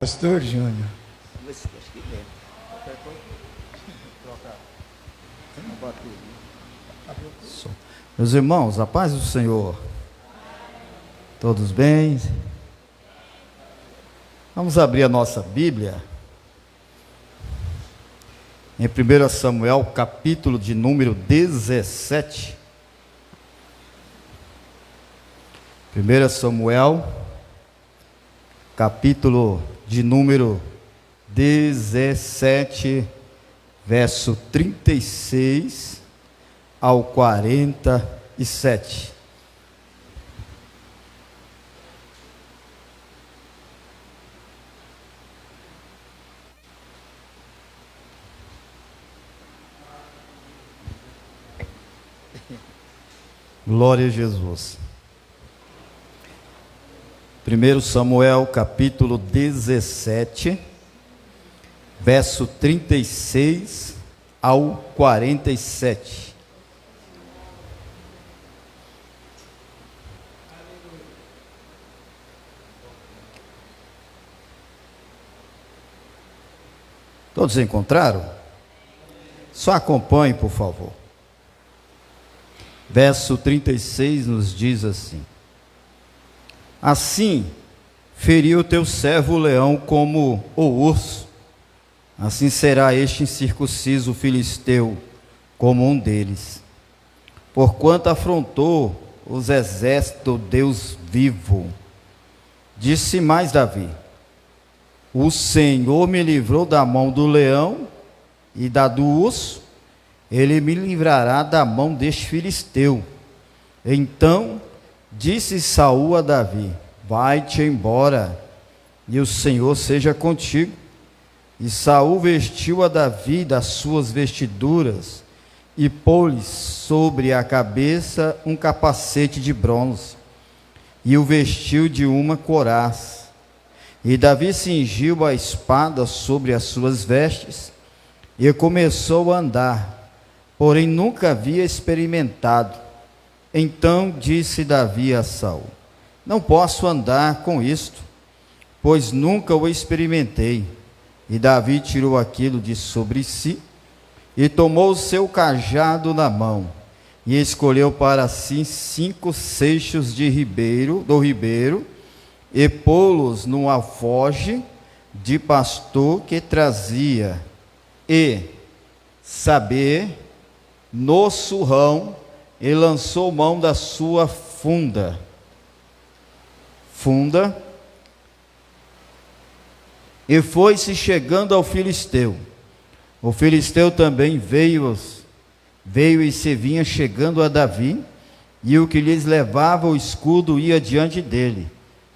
Pastor Júnior. Acho que é. Troca a bateria. Meus irmãos, a paz do Senhor. Todos bem? Vamos abrir a nossa Bíblia em 1 Samuel, capítulo de número 17. 1 Samuel, capítulo de número 17, verso 36 ao 47. Glória a Jesus. 1 Samuel, capítulo 17, verso 36 ao 47. Todos encontraram? Só acompanhe, por favor. Verso 36 nos diz assim: Assim feriu teu servo o leão como o urso, assim será este incircunciso filisteu como um deles, porquanto afrontou os exércitos do Deus vivo. Disse mais Davi: O Senhor me livrou da mão do leão e da do urso, ele me livrará da mão deste filisteu. Então disse Saul a Davi: Vai-te embora, e o Senhor seja contigo. E Saul vestiu a Davi das suas vestiduras e pôs-lhe sobre a cabeça um capacete de bronze e o vestiu de uma couraça. E Davi cingiu a espada sobre as suas vestes e começou a andar, porém nunca havia experimentado. Então disse Davi a Saul: Não posso andar com isto, pois nunca o experimentei. E Davi tirou aquilo de sobre si e tomou o seu cajado na mão e escolheu para si 5 seixos do ribeiro e pô-los no alforje de pastor que trazia, e no surrão, e lançou mão da sua funda, e foi-se chegando ao filisteu. O filisteu também veio e se vinha chegando a Davi, e o que lhes levava o escudo ia diante dele.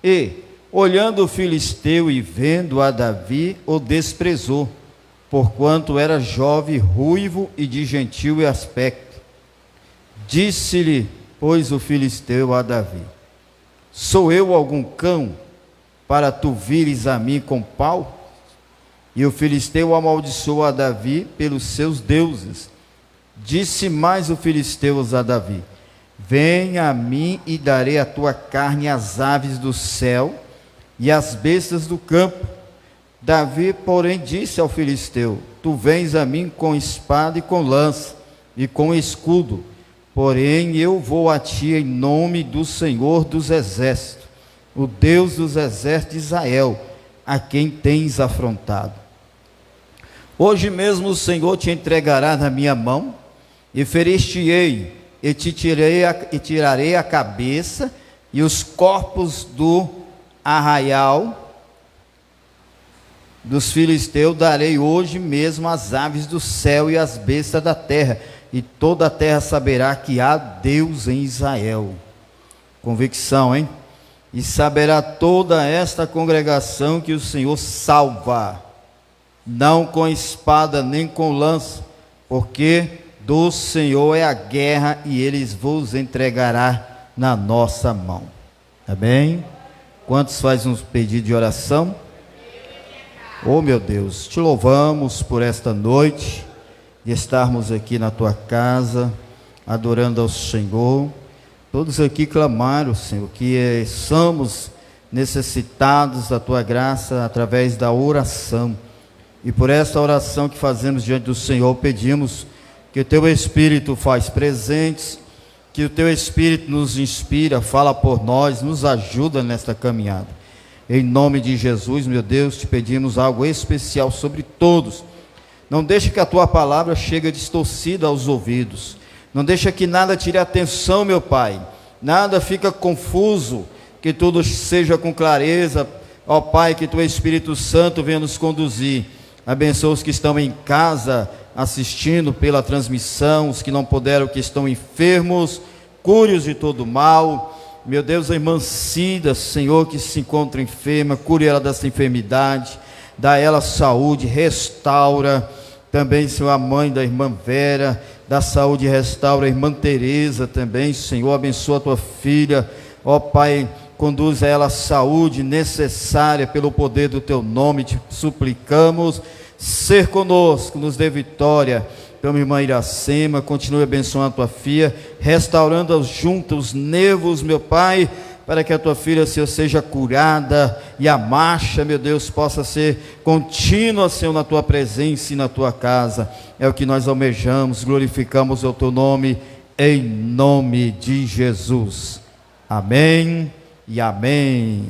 E, olhando o filisteu e vendo a Davi, o desprezou, porquanto era jovem, ruivo e de gentil aspecto. Disse-lhe, pois, o filisteu a Davi: Sou eu algum cão, para tu vires a mim com pau? E o filisteu amaldiçoou a Davi pelos seus deuses. Disse mais o filisteu a Davi: Venha a mim e darei a tua carne às aves do céu e às bestas do campo. Davi, porém, disse ao filisteu: Tu vens a mim com espada e com lança e com escudo, porém eu vou a ti em nome do Senhor dos exércitos, o Deus dos exércitos de Israel, a quem tens afrontado. Hoje mesmo o Senhor te entregará na minha mão, e ferir-te-ei, e tirarei a cabeça e os corpos do arraial dos filisteus darei hoje mesmo às aves do céu e às bestas da terra, e toda a terra saberá que há Deus em Israel. Convicção, hein? E saberá toda esta congregação que o Senhor salva, não com espada nem com lança, porque do Senhor é a guerra e eles vos entregará na nossa mão. Amém? Quantos fazem um pedido de oração? Oh meu Deus, te louvamos por esta noite, de estarmos aqui na tua casa, adorando ao Senhor. Todos aqui clamaram, Senhor, que somos necessitados da tua graça através da oração. E por essa oração que fazemos diante do Senhor, pedimos que o teu Espírito faz presentes, que o teu Espírito nos inspira, fala por nós, nos ajuda nesta caminhada. Em nome de Jesus, meu Deus, te pedimos algo especial sobre todos. Não deixe que a tua palavra chegue distorcida aos ouvidos. Não deixe que nada tire a atenção, meu Pai. Nada fica confuso, que tudo seja com clareza. Ó Pai, que teu Espírito Santo venha nos conduzir. Abençoa os que estão em casa assistindo pela transmissão, os que não puderam, que estão enfermos, cure-os de todo mal. Meu Deus, a irmã Cida, Senhor, que se encontra enferma, cure ela dessa enfermidade, dá ela saúde, restaura. Também, Senhor, a mãe da irmã Vera, dá saúde e restaura a irmã Teresa também, Senhor, abençoa a tua filha. Ó Pai, conduz a ela a saúde necessária pelo poder do teu nome, te suplicamos. Ser conosco, nos dê vitória. Então, irmã Iracema, continue abençoando a tua filha, restaurando juntos os nervos, meu Pai, para que a tua filha, Senhor, seja curada e a marcha, meu Deus, possa ser contínua, Senhor, na tua presença e na tua casa. É o que nós almejamos, glorificamos o teu nome, em nome de Jesus. Amém e amém.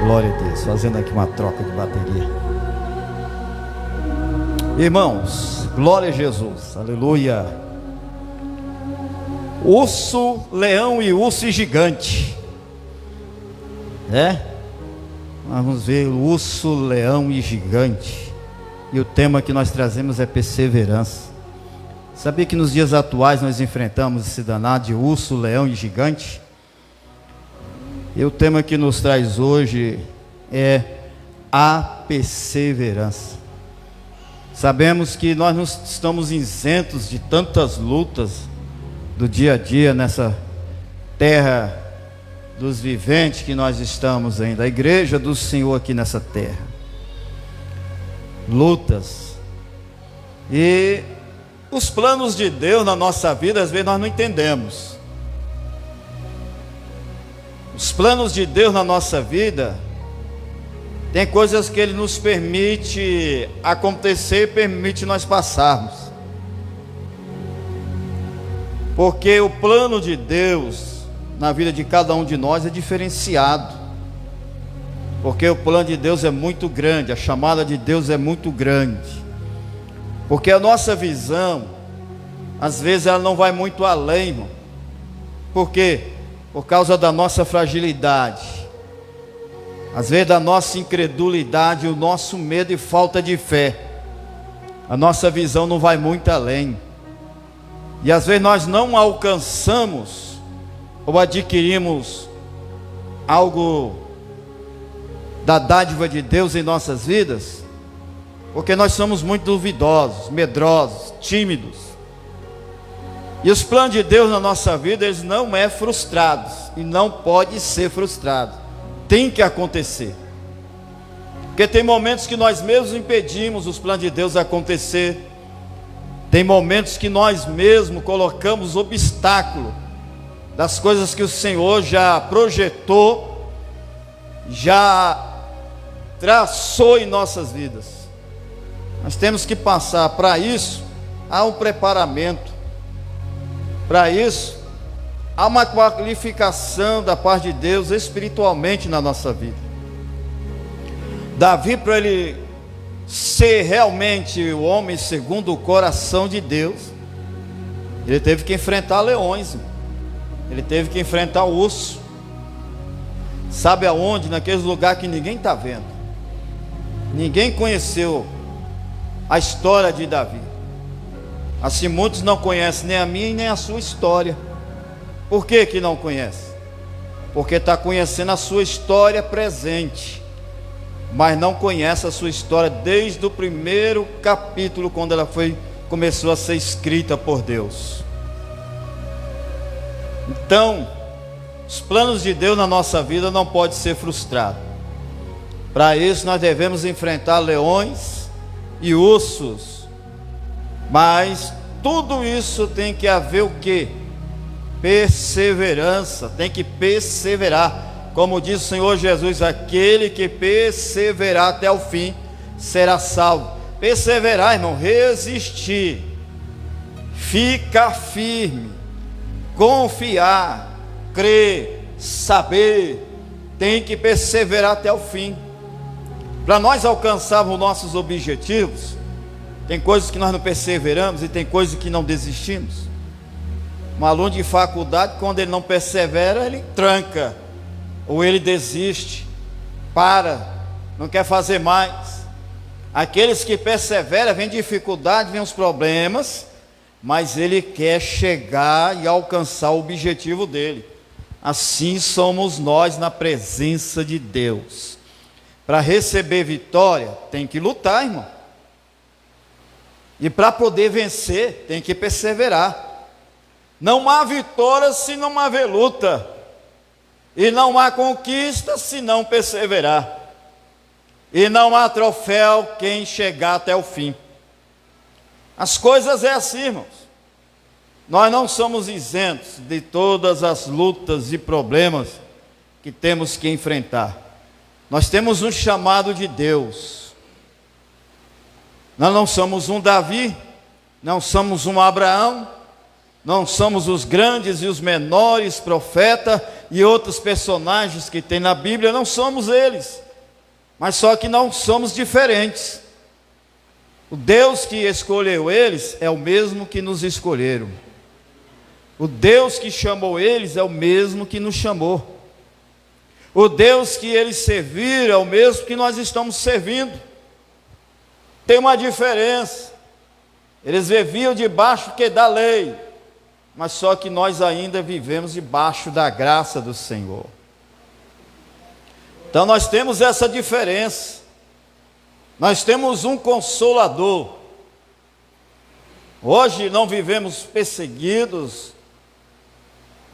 Glória a Deus, fazendo aqui uma troca de bateria. Irmãos, glória a Jesus, aleluia. Urso, leão e urso gigante, né? Vamos ver o urso, leão e gigante. E o tema que nós trazemos é perseverança. Sabia que nos dias atuais nós enfrentamos esse danado de urso, leão e gigante? E o tema que nos traz hoje é a perseverança. Sabemos que nós não estamos isentos de tantas lutas do dia a dia nessa terra dos viventes que nós estamos ainda, a igreja do Senhor aqui nessa terra. Lutas. E os planos de Deus na nossa vida, às vezes nós não entendemos. Os planos de Deus na nossa vida, tem coisas que Ele nos permite acontecer e permite nós passarmos. Porque o plano de Deus na vida de cada um de nós é diferenciado. Porque o plano de Deus é muito grande, a chamada de Deus é muito grande. Porque a nossa visão, às vezes ela não vai muito além, irmão. Por quê? Por causa da nossa fragilidade, às vezes da nossa incredulidade, o nosso medo e falta de fé, a nossa visão não vai muito além, e às vezes nós não alcançamos ou adquirimos algo da dádiva de Deus em nossas vidas, porque nós somos muito duvidosos, medrosos, tímidos. E os planos de Deus na nossa vida, eles não é frustrados, e não pode ser frustrado, tem que acontecer, porque tem momentos que nós mesmos impedimos os planos de Deus acontecer, tem momentos que nós mesmos colocamos obstáculo das coisas que o Senhor já projetou, já traçou em nossas vidas. Nós temos que passar, para isso, há um preparamento. Para isso, há uma qualificação da parte de Deus espiritualmente na nossa vida. Davi, para ele ser realmente o homem segundo o coração de Deus, ele teve que enfrentar leões, ele teve que enfrentar o urso. Sabe aonde? Naqueles lugares que ninguém está vendo. Ninguém conheceu a história de Davi. Assim, muitos não conhecem nem a minha e nem a sua história. Por que que não conhece? Porque está conhecendo a sua história presente, mas não conhece a sua história desde o primeiro capítulo, quando ela começou a ser escrita por Deus. Então, os planos de Deus na nossa vida não podem ser frustrados. Para isso nós devemos enfrentar leões e ursos. Mas tudo isso tem que haver o quê? Perseverança. Tem que perseverar. Como diz o Senhor Jesus, aquele que perseverar até o fim será salvo. Perseverar, irmão, resistir, ficar firme, confiar, crer, saber. Tem que perseverar até o fim. Para nós alcançarmos os nossos objetivos, tem coisas que nós não perseveramos e tem coisas que não desistimos. Um aluno de faculdade, quando ele não persevera, ele tranca, ou ele desiste, não quer fazer mais. Aqueles que perseveram, vem dificuldade, vem os problemas, mas ele quer chegar e alcançar o objetivo dele. Assim somos nós na presença de Deus. Para receber vitória, tem que lutar, irmão. E para poder vencer, tem que perseverar. Não há vitória se não haver luta. E não há conquista se não perseverar. E não há troféu quem chegar até o fim. As coisas é assim, irmãos. Nós não somos isentos de todas as lutas e problemas que temos que enfrentar. Nós temos um chamado de Deus. Nós não somos um Davi, não somos um Abraão, não somos os grandes e os menores profetas e outros personagens que tem na Bíblia, não somos eles. Mas só que não somos diferentes. O Deus que escolheu eles é o mesmo que nos escolheram. O Deus que chamou eles é o mesmo que nos chamou. O Deus que eles serviram é o mesmo que nós estamos servindo. Tem uma diferença. Eles viviam debaixo da lei, mas só que nós ainda vivemos debaixo da graça do Senhor. Então nós temos essa diferença. Nós temos um Consolador. Hoje não vivemos perseguidos,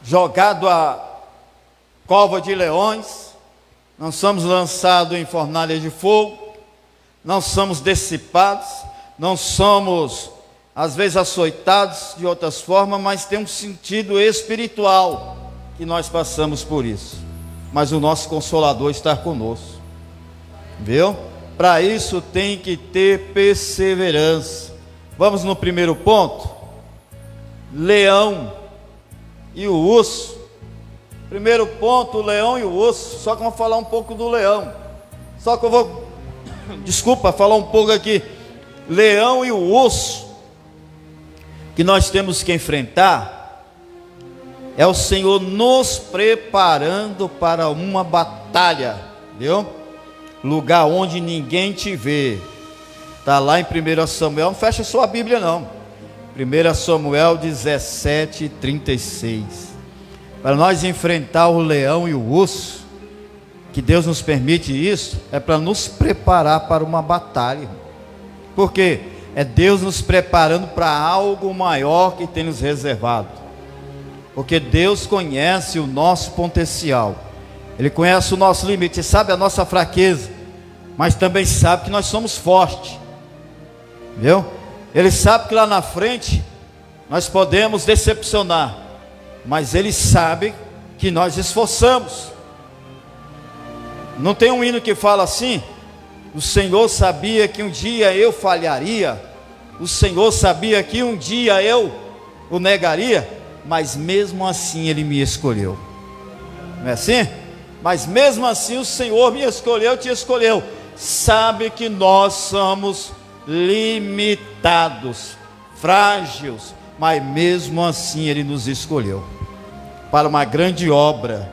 jogados a cova de leões, não somos lançados em fornalha de fogo, não somos dissipados, não somos às vezes açoitados de outras formas, mas tem um sentido espiritual que nós passamos por isso. Mas o nosso Consolador está conosco, viu? Para isso tem que ter perseverança. Vamos no primeiro ponto: leão e o urso. Primeiro ponto, o leão e o urso. Só que eu vou falar um pouco do leão. Só que eu vou, falar um pouco aqui. Leão e o urso que nós temos que enfrentar é o Senhor nos preparando para uma batalha, viu? Lugar onde ninguém te vê. Está lá em 1 Samuel, não fecha sua Bíblia não. 1 Samuel 17:36. Para nós enfrentar o leão e o urso, que Deus nos permite isso, é para nos preparar para uma batalha. Por quê? É Deus nos preparando para algo maior que tem nos reservado. Porque Deus conhece o nosso potencial. Ele conhece o nosso limite, sabe a nossa fraqueza, mas também sabe que nós somos fortes. Viu? Ele sabe que lá na frente nós podemos decepcionar, mas Ele sabe que nós esforçamos. Não tem um hino que fala assim: o Senhor sabia que um dia eu falharia, o Senhor sabia que um dia eu o negaria, mas mesmo assim Ele me escolheu. Não é assim? Mas mesmo assim o Senhor me escolheu, te escolheu. Sabe que nós somos limitados, frágeis, mas mesmo assim Ele nos escolheu para uma grande obra.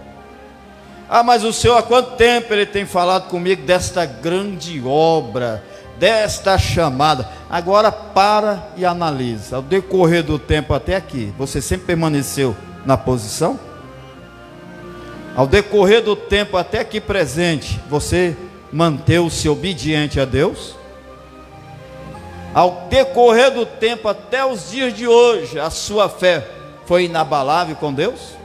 Ah, mas o Senhor há quanto tempo Ele tem falado comigo desta grande obra, desta chamada? Agora para e analisa. Ao decorrer do tempo até aqui, você sempre permaneceu na posição? Ao decorrer do tempo até aqui presente, você manteve-se obediente a Deus? Ao decorrer do tempo até os dias de hoje, a sua fé foi inabalável com Deus?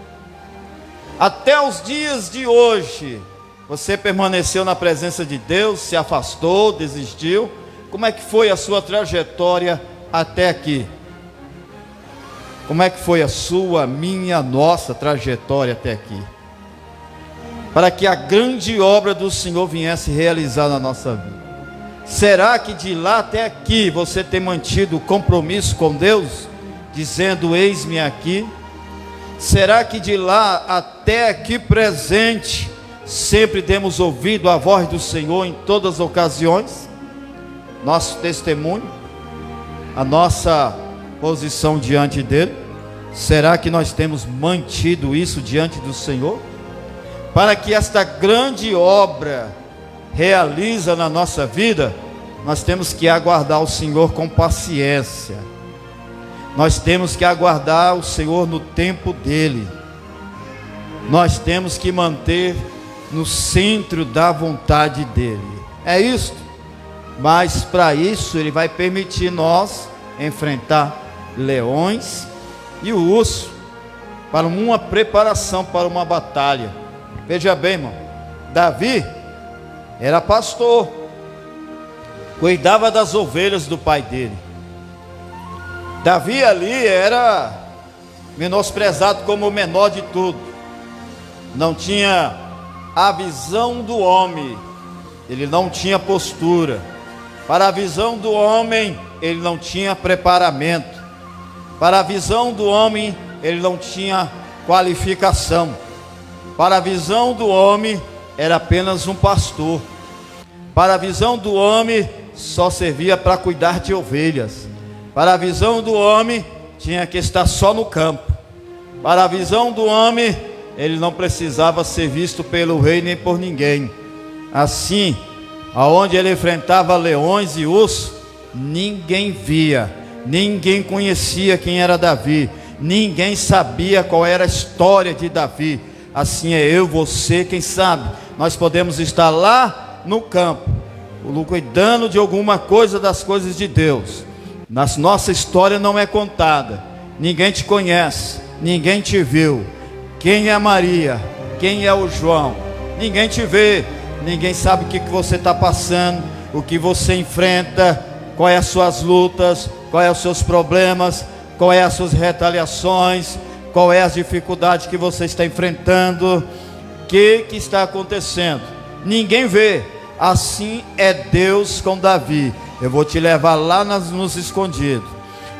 Até os dias de hoje, você permaneceu na presença de Deus, se afastou, desistiu? Como é que foi a sua trajetória até aqui? Como é que foi a sua, minha, nossa trajetória até aqui? Para que a grande obra do Senhor viesse realizar na nossa vida. Será que de lá até aqui você tem mantido o compromisso com Deus, dizendo: eis-me aqui? Será que de lá até aqui presente, sempre temos ouvido a voz do Senhor em todas as ocasiões? Nosso testemunho, a nossa posição diante dele, será que nós temos mantido isso diante do Senhor? Para que esta grande obra realiza na nossa vida, nós temos que aguardar o Senhor com paciência. Nós temos que aguardar o Senhor no tempo dele. Nós temos que manter no centro da vontade dele. É isso. Mas para isso ele vai permitir nós enfrentar leões e o urso, para uma preparação para uma batalha. Veja bem, irmão, Davi era pastor, cuidava das ovelhas do pai dele. Davi ali era menosprezado como o menor de tudo, não tinha a visão do homem, ele não tinha postura. Para a visão do homem, ele não tinha preparamento. Para a visão do homem, ele não tinha qualificação. Para a visão do homem, era apenas um pastor. Para a visão do homem, só servia para cuidar de ovelhas. Para a visão do homem, tinha que estar só no campo. Para a visão do homem, ele não precisava ser visto pelo rei nem por ninguém. Assim, aonde ele enfrentava leões e ursos, ninguém via, ninguém conhecia quem era Davi, ninguém sabia qual era a história de Davi. Assim é eu, você, quem sabe, nós podemos estar lá no campo, cuidando de alguma coisa das coisas de Deus. Nossa história não é contada, ninguém te conhece, ninguém te viu. Quem é a Maria? Quem é o João? Ninguém te vê, ninguém sabe o que você está passando, o que você enfrenta, quais são as suas lutas, quais são os seus problemas, quais são as suas retaliações, quais são as dificuldades que você está enfrentando, o que está acontecendo. Ninguém vê. Assim é Deus com Davi. Eu vou te levar lá nos escondidos,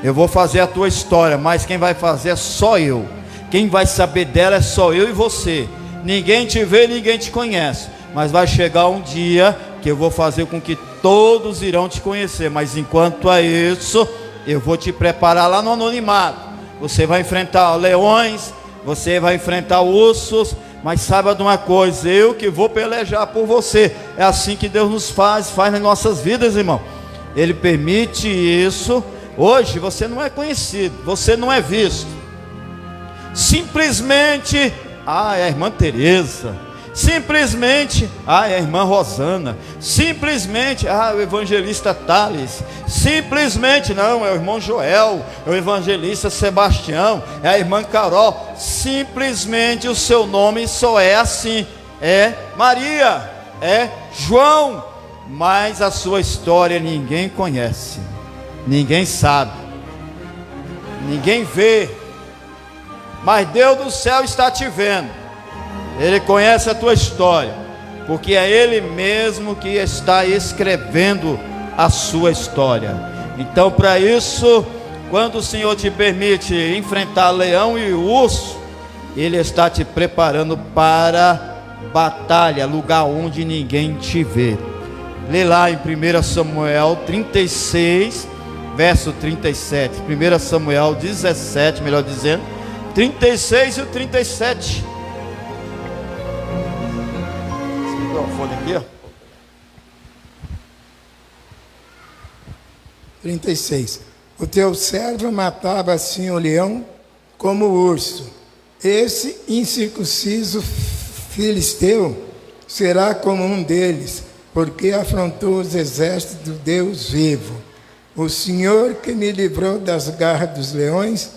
eu vou fazer a tua história, mas quem vai fazer é só eu. Quem vai saber dela é só eu e você. Ninguém te vê, ninguém te conhece, mas vai chegar um dia que eu vou fazer com que todos irão te conhecer. Mas enquanto é isso, eu vou te preparar lá no anonimato. Você vai enfrentar leões, você vai enfrentar ursos, mas saiba de uma coisa: eu que vou pelejar por você. É assim que Deus nos faz nas nossas vidas, irmão. Ele permite isso. Hoje você não é conhecido, você não é visto. Simplesmente, é a irmã Teresa. Simplesmente, é a irmã Rosana. Simplesmente, o evangelista Thales. Simplesmente, não, é o irmão Joel, é o evangelista Sebastião, é a irmã Carol. Simplesmente o seu nome só é assim, é Maria, é João, mas a sua história ninguém conhece, ninguém sabe, ninguém vê. Mas Deus do céu está te vendo. Ele conhece a tua história, porque é Ele mesmo que está escrevendo a sua história. Então, para isso, quando o Senhor te permite enfrentar leão e urso, Ele está te preparando para batalha, lugar onde ninguém te vê. Lê lá em 1 Samuel 36, verso 37. 1 Samuel 17, melhor dizendo, 36 e o 37. microfone aqui, ó. 36. O teu servo matava assim o leão como o urso. Esse incircunciso filisteu será como um deles, porque afrontou os exércitos do Deus vivo. O Senhor que me livrou das garras dos leões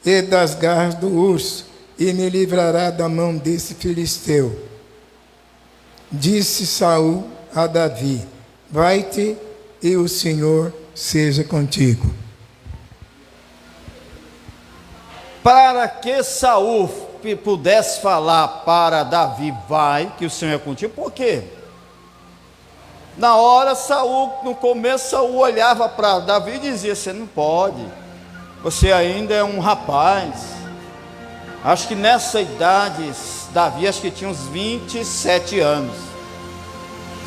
e das garras do urso, e me livrará da mão desse filisteu. Disse Saul a Davi: vai-te e o Senhor seja contigo. Para que Saul pudesse falar para Davi, vai, que o Senhor é contigo, por quê? Na hora Saul, no começo Saul olhava para Davi e dizia: você não pode, você ainda é um rapaz. Acho que nessa idade, Davi acho que tinha uns 27 anos,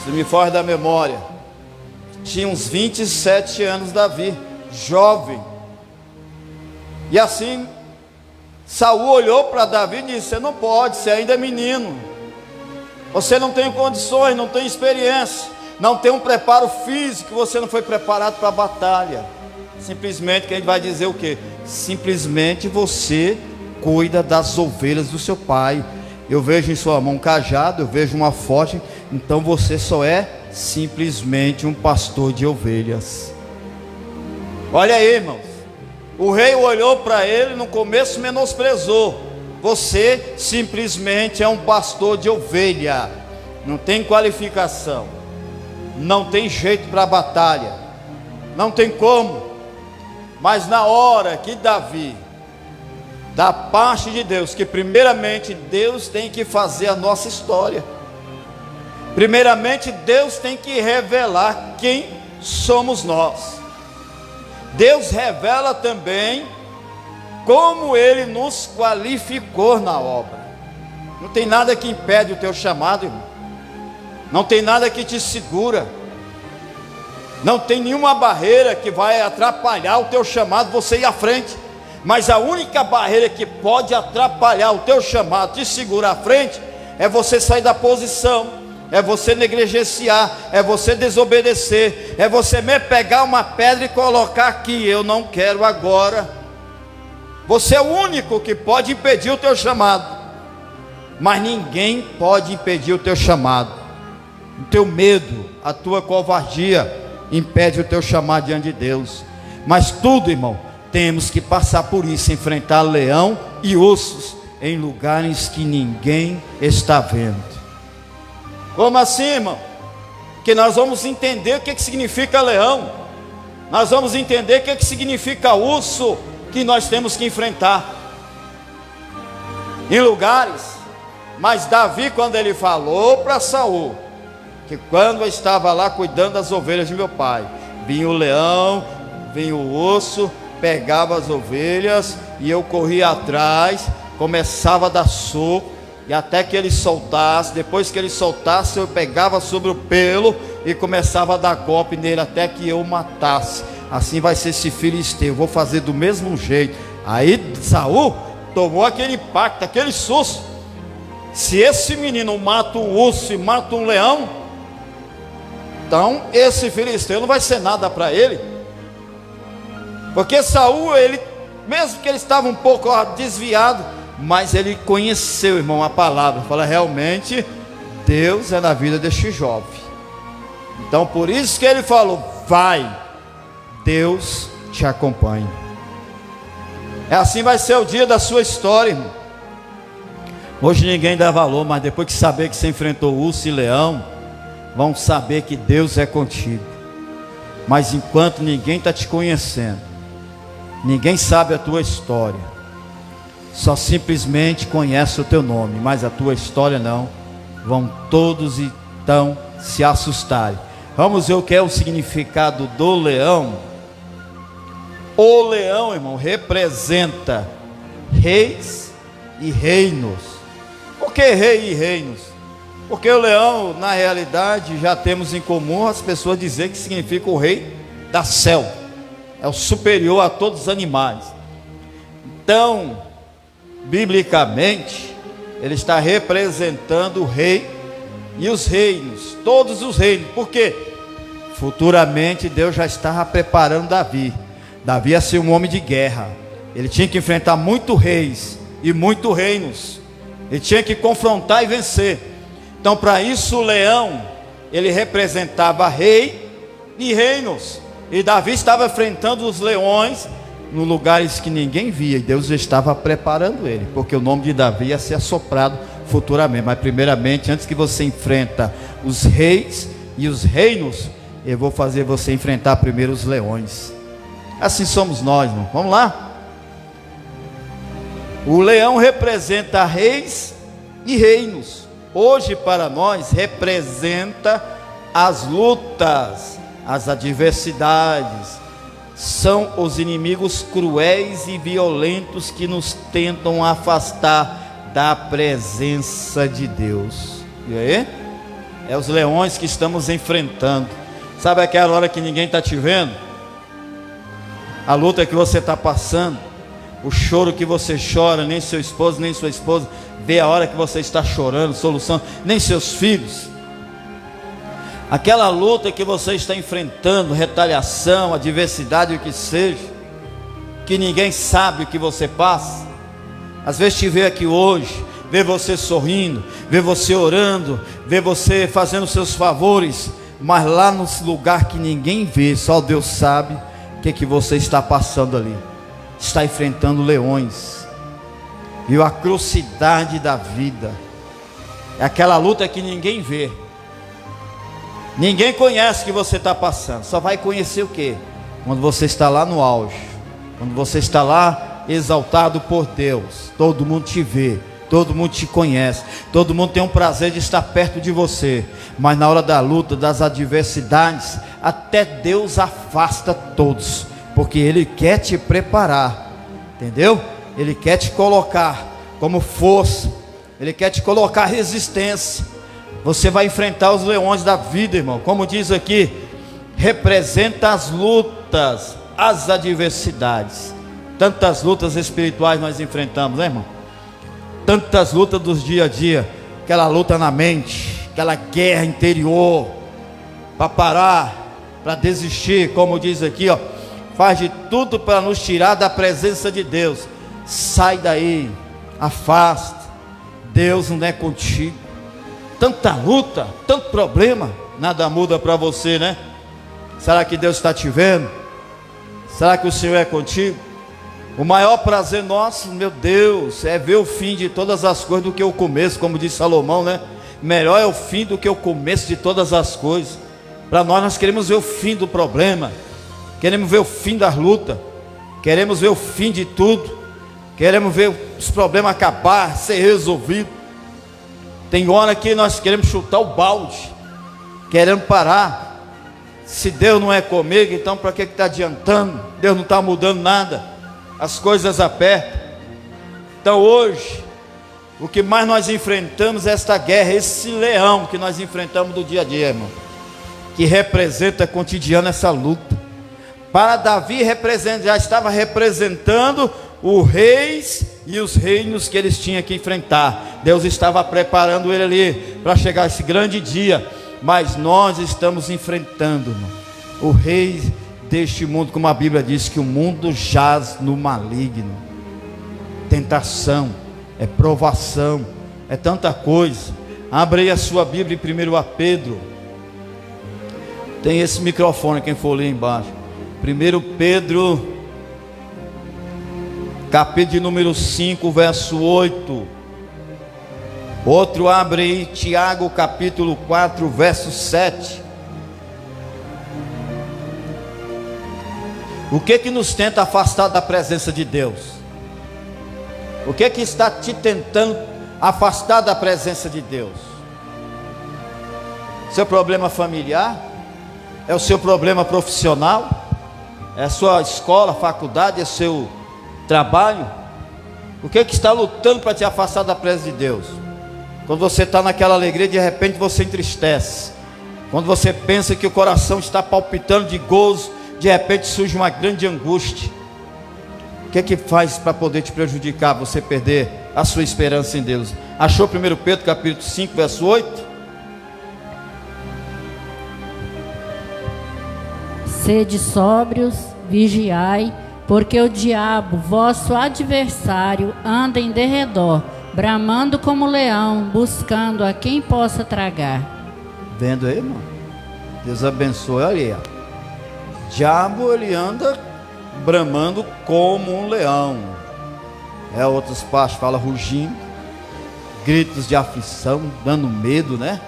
se me foge da memória, tinha uns 27 anos Davi, jovem. E assim Saul olhou para Davi e disse: você não pode, você ainda é menino, você não tem condições, não tem experiência, não tem um preparo físico, você não foi preparado para a batalha. Simplesmente, que a gente vai dizer o quê? Simplesmente você cuida das ovelhas do seu pai. Eu vejo em sua mão um cajado, eu vejo uma foice, então você só é simplesmente um pastor de ovelhas. Olha aí, irmãos, o rei olhou para ele, no começo menosprezou: você simplesmente é um pastor de ovelha, não tem qualificação, não tem jeito para a batalha, não tem como. Mas na hora que Davi, da parte de Deus, que primeiramente Deus tem que fazer a nossa história, primeiramente Deus tem que revelar quem somos nós. Deus revela também como Ele nos qualificou na obra. Não tem nada que impede o teu chamado, irmão. Não tem nada que te segura. Não tem nenhuma barreira que vai atrapalhar o teu chamado, você ir à frente. Mas a única barreira que pode atrapalhar o teu chamado, te segurar à frente, é você sair da posição, é você negligenciar, é você desobedecer, é você me pegar uma pedra e colocar aqui: eu não quero agora. Você é o único que pode impedir o teu chamado, mas ninguém pode impedir o teu chamado. O teu medo, a tua covardia impede o teu chamado diante de Deus. Mas tudo, irmão, temos que passar por isso, enfrentar leão e ossos em lugares que ninguém está vendo. Como assim, irmão? Que nós vamos entender o que significa leão, nós vamos entender o que significa urso, que nós temos que enfrentar em lugares. Mas Davi, quando ele falou para Saul, que quando eu estava lá cuidando das ovelhas de meu pai, vinha o leão, vinha o urso, pegava as ovelhas e eu corria atrás, começava a dar soco, e até que ele soltasse. Depois que ele soltasse, eu pegava sobre o pelo e começava a dar golpe nele até que eu o matasse. Assim vai ser esse filisteu, eu vou fazer do mesmo jeito. Aí Saul tomou aquele impacto, aquele susto. Se esse menino mata um urso e mata um leão, então esse filisteu não vai ser nada para ele. Porque Saul, ele, mesmo que ele estava um pouco desviado, mas ele conheceu, irmão, a palavra. Fala: realmente Deus é na vida deste jovem. Então por isso que ele falou: vai, Deus te acompanha. É assim vai ser o dia da sua história, irmão. Hoje ninguém dá valor, mas depois que saber que você enfrentou urso e leão, vão saber que Deus é contigo. Mas enquanto ninguém está te conhecendo, ninguém sabe a tua história, só simplesmente conhece o teu nome, mas a tua história não, vão todos então se assustarem. Vamos ver o que é o significado do leão. O leão, irmão, representa reis e reinos. Por que rei e reinos? Porque o leão, na realidade, já temos em comum as pessoas dizer que significa o rei da selva, é o superior a todos os animais. Então, biblicamente, ele está representando o rei e os reinos, todos os reinos. Por quê? Futuramente Deus já estava preparando Davi. Davi ia ser um homem de guerra. Ele tinha que enfrentar muitos reis e muitos reinos. Ele tinha que confrontar e vencer. Então, para isso, o leão, ele representava rei e reinos. E Davi estava enfrentando os leões em lugares que ninguém via. E Deus estava preparando ele, porque o nome de Davi ia ser assoprado futuramente. Mas primeiramente, antes que você enfrenta os reis e os reinos, eu vou fazer você enfrentar primeiro os leões. Assim somos nós, irmão. Vamos lá? O leão representa reis e reinos. Hoje para nós representa as lutas, as adversidades. São os inimigos cruéis e violentos que nos tentam afastar da presença de Deus. E aí? É os leões que estamos enfrentando. Sabe aquela hora que ninguém está te vendo? A luta que você está passando, o choro que você chora, nem seu esposo, nem sua esposa vê a hora que você está chorando, solução, nem seus filhos. Aquela luta que você está enfrentando, retaliação, adversidade, o que seja, que ninguém sabe o que você passa. Às vezes te vê aqui hoje, vê você sorrindo, vê você orando, vê você fazendo seus favores, mas lá no lugar que ninguém vê, só Deus sabe o que você está passando ali. Está enfrentando leões, viu a crucidade da vida. É aquela luta que ninguém vê, ninguém conhece o que você está passando. Só vai conhecer o quê? Quando você está lá no auge, quando você está lá exaltado por Deus. Todo mundo te vê, todo mundo te conhece, todo mundo tem um prazer de estar perto de você. Mas na hora da luta, das adversidades, até Deus afasta todos, porque Ele quer te preparar, entendeu? Ele quer te colocar como força, Ele quer te colocar resistência. Você vai enfrentar os leões da vida, irmão. Como diz aqui, representa as lutas, as adversidades. Tantas lutas espirituais nós enfrentamos, né, irmão? Tantas lutas dos dia a dia, aquela luta na mente, aquela guerra interior, para parar, para desistir, como diz aqui, ó, faz de tudo para nos tirar da presença de Deus. Sai daí, afasta, Deus não é contigo. Tanta luta, tanto problema, nada muda para você, né? Será que Deus está te vendo? Será que o Senhor é contigo? O maior prazer nosso, meu Deus, é ver o fim de todas as coisas do que o começo, como diz Salomão, né? Melhor é o fim do que o começo de todas as coisas. Para nós queremos ver o fim do problema, queremos ver o fim da luta, queremos ver o fim de tudo, queremos ver os problemas acabar, ser resolvido. Tem hora que nós queremos chutar o balde, queremos parar. Se Deus não é comigo, então para que está adiantando? Deus não está mudando nada, as coisas apertam. Então hoje, o que mais nós enfrentamos é esta guerra, esse leão que nós enfrentamos do dia a dia, irmão, que representa cotidiano essa luta. Para Davi já estava representando os reis e os reinos que eles tinham que enfrentar. Deus estava preparando ele ali para chegar esse grande dia. Mas nós estamos enfrentando, irmão, o rei deste mundo, como a Bíblia diz, que o mundo jaz no maligno. Tentação, é provação, é tanta coisa. Abre aí a sua Bíblia em 1 Pedro. Tem esse microfone, quem for ali embaixo. 1 Pedro, capítulo de número 5, verso 8. Outro abre aí, Tiago, capítulo 4, verso 7. O que nos tenta afastar da presença de Deus? O que está te tentando afastar da presença de Deus? Seu problema familiar? É o seu problema profissional? É a sua escola, faculdade, é o seu trabalho? O que está lutando para te afastar da presença de Deus? Quando você está naquela alegria, de repente você entristece. Quando você pensa que o coração está palpitando de gozo, de repente surge uma grande angústia. O que faz para poder te prejudicar, você perder a sua esperança em Deus? Achou 1 Pedro capítulo 5, verso 8? Sede sóbrios, vigiai, porque o diabo, vosso adversário, anda em derredor, bramando como leão, buscando a quem possa tragar. Vendo aí, irmão? Deus abençoe. Olha aí, ó. Diabo, ele anda bramando como um leão. Outras partes fala rugindo, gritos de aflição, dando medo, né?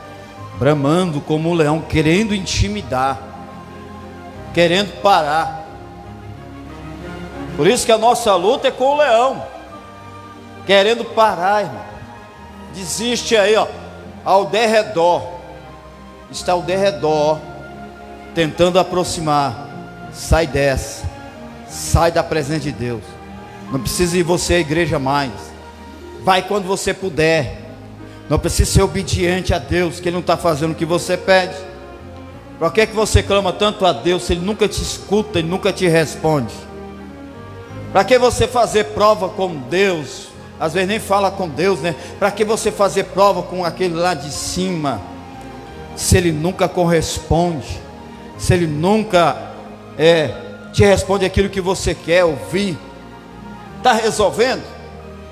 Bramando como um leão, querendo intimidar, querendo parar. Por isso que a nossa luta é com o leão, querendo parar, irmão. Desiste aí, ó, ao derredor. Está ao derredor, tentando aproximar. Sai dessa, sai da presença de Deus. Não precisa ir você à igreja mais. Vai quando você puder. Não precisa ser obediente a Deus, que Ele não está fazendo o que você pede. Por que você clama tanto a Deus se Ele nunca te escuta, Ele nunca te responde? Para que você fazer prova com Deus? Às vezes nem fala com Deus, né? Para que você fazer prova com aquele lá de cima, se Ele nunca corresponde, se Ele nunca te responde aquilo que você quer ouvir? Está resolvendo?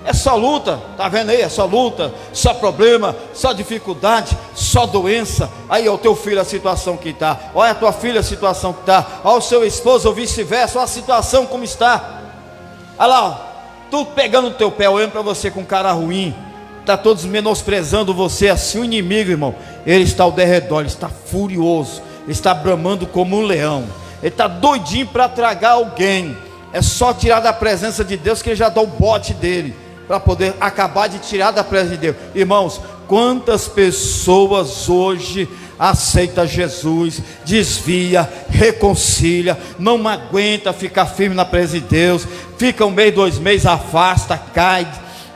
É só luta, está vendo aí? É só luta, só problema, só dificuldade, só doença. Aí ó, o teu filho, a situação que está. Olha a tua filha, a situação que está. Olha o seu esposo, ou vice-versa. Olha a situação como está. Olha lá, ó, tudo pegando no teu pé, olhando para você com cara ruim. Está todos menosprezando você. Assim o inimigo, irmão, ele está ao derredor, ele está furioso, ele está bramando como um leão. Ele está doidinho para tragar alguém. É só tirar da presença de Deus que Ele já dá o bote dele, para poder acabar de tirar da presença de Deus. Irmãos, quantas pessoas hoje aceita Jesus, desvia, reconcilia, não aguenta ficar firme na presença de Deus, fica um mês, 2 meses, afasta, cai,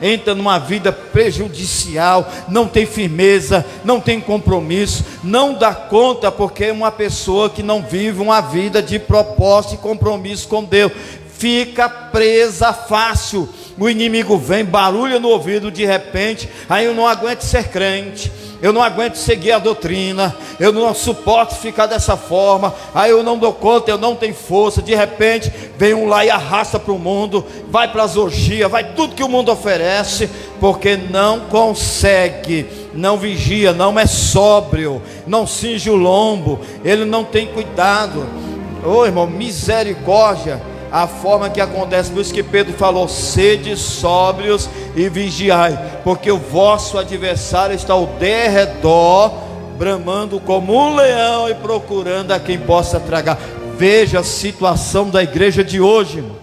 entra numa vida prejudicial, não tem firmeza, não tem compromisso, não dá conta, porque é uma pessoa que não vive uma vida de propósito e compromisso com Deus, fica presa fácil. O inimigo vem, barulha no ouvido de repente. Aí eu não aguento ser crente, eu não aguento seguir a doutrina, eu não suporto ficar dessa forma, aí eu não dou conta, eu não tenho força. De repente vem um lá e arrasta para o mundo, vai para as orgias, vai tudo que o mundo oferece, porque não consegue, não vigia, não é sóbrio, não cinge o lombo, ele não tem cuidado. Ô irmão, misericórdia. A forma que acontece, por isso que Pedro falou: sede sóbrios e vigiai, porque o vosso adversário está ao derredor, bramando como um leão e procurando a quem possa tragar. Veja a situação da igreja de hoje, irmão.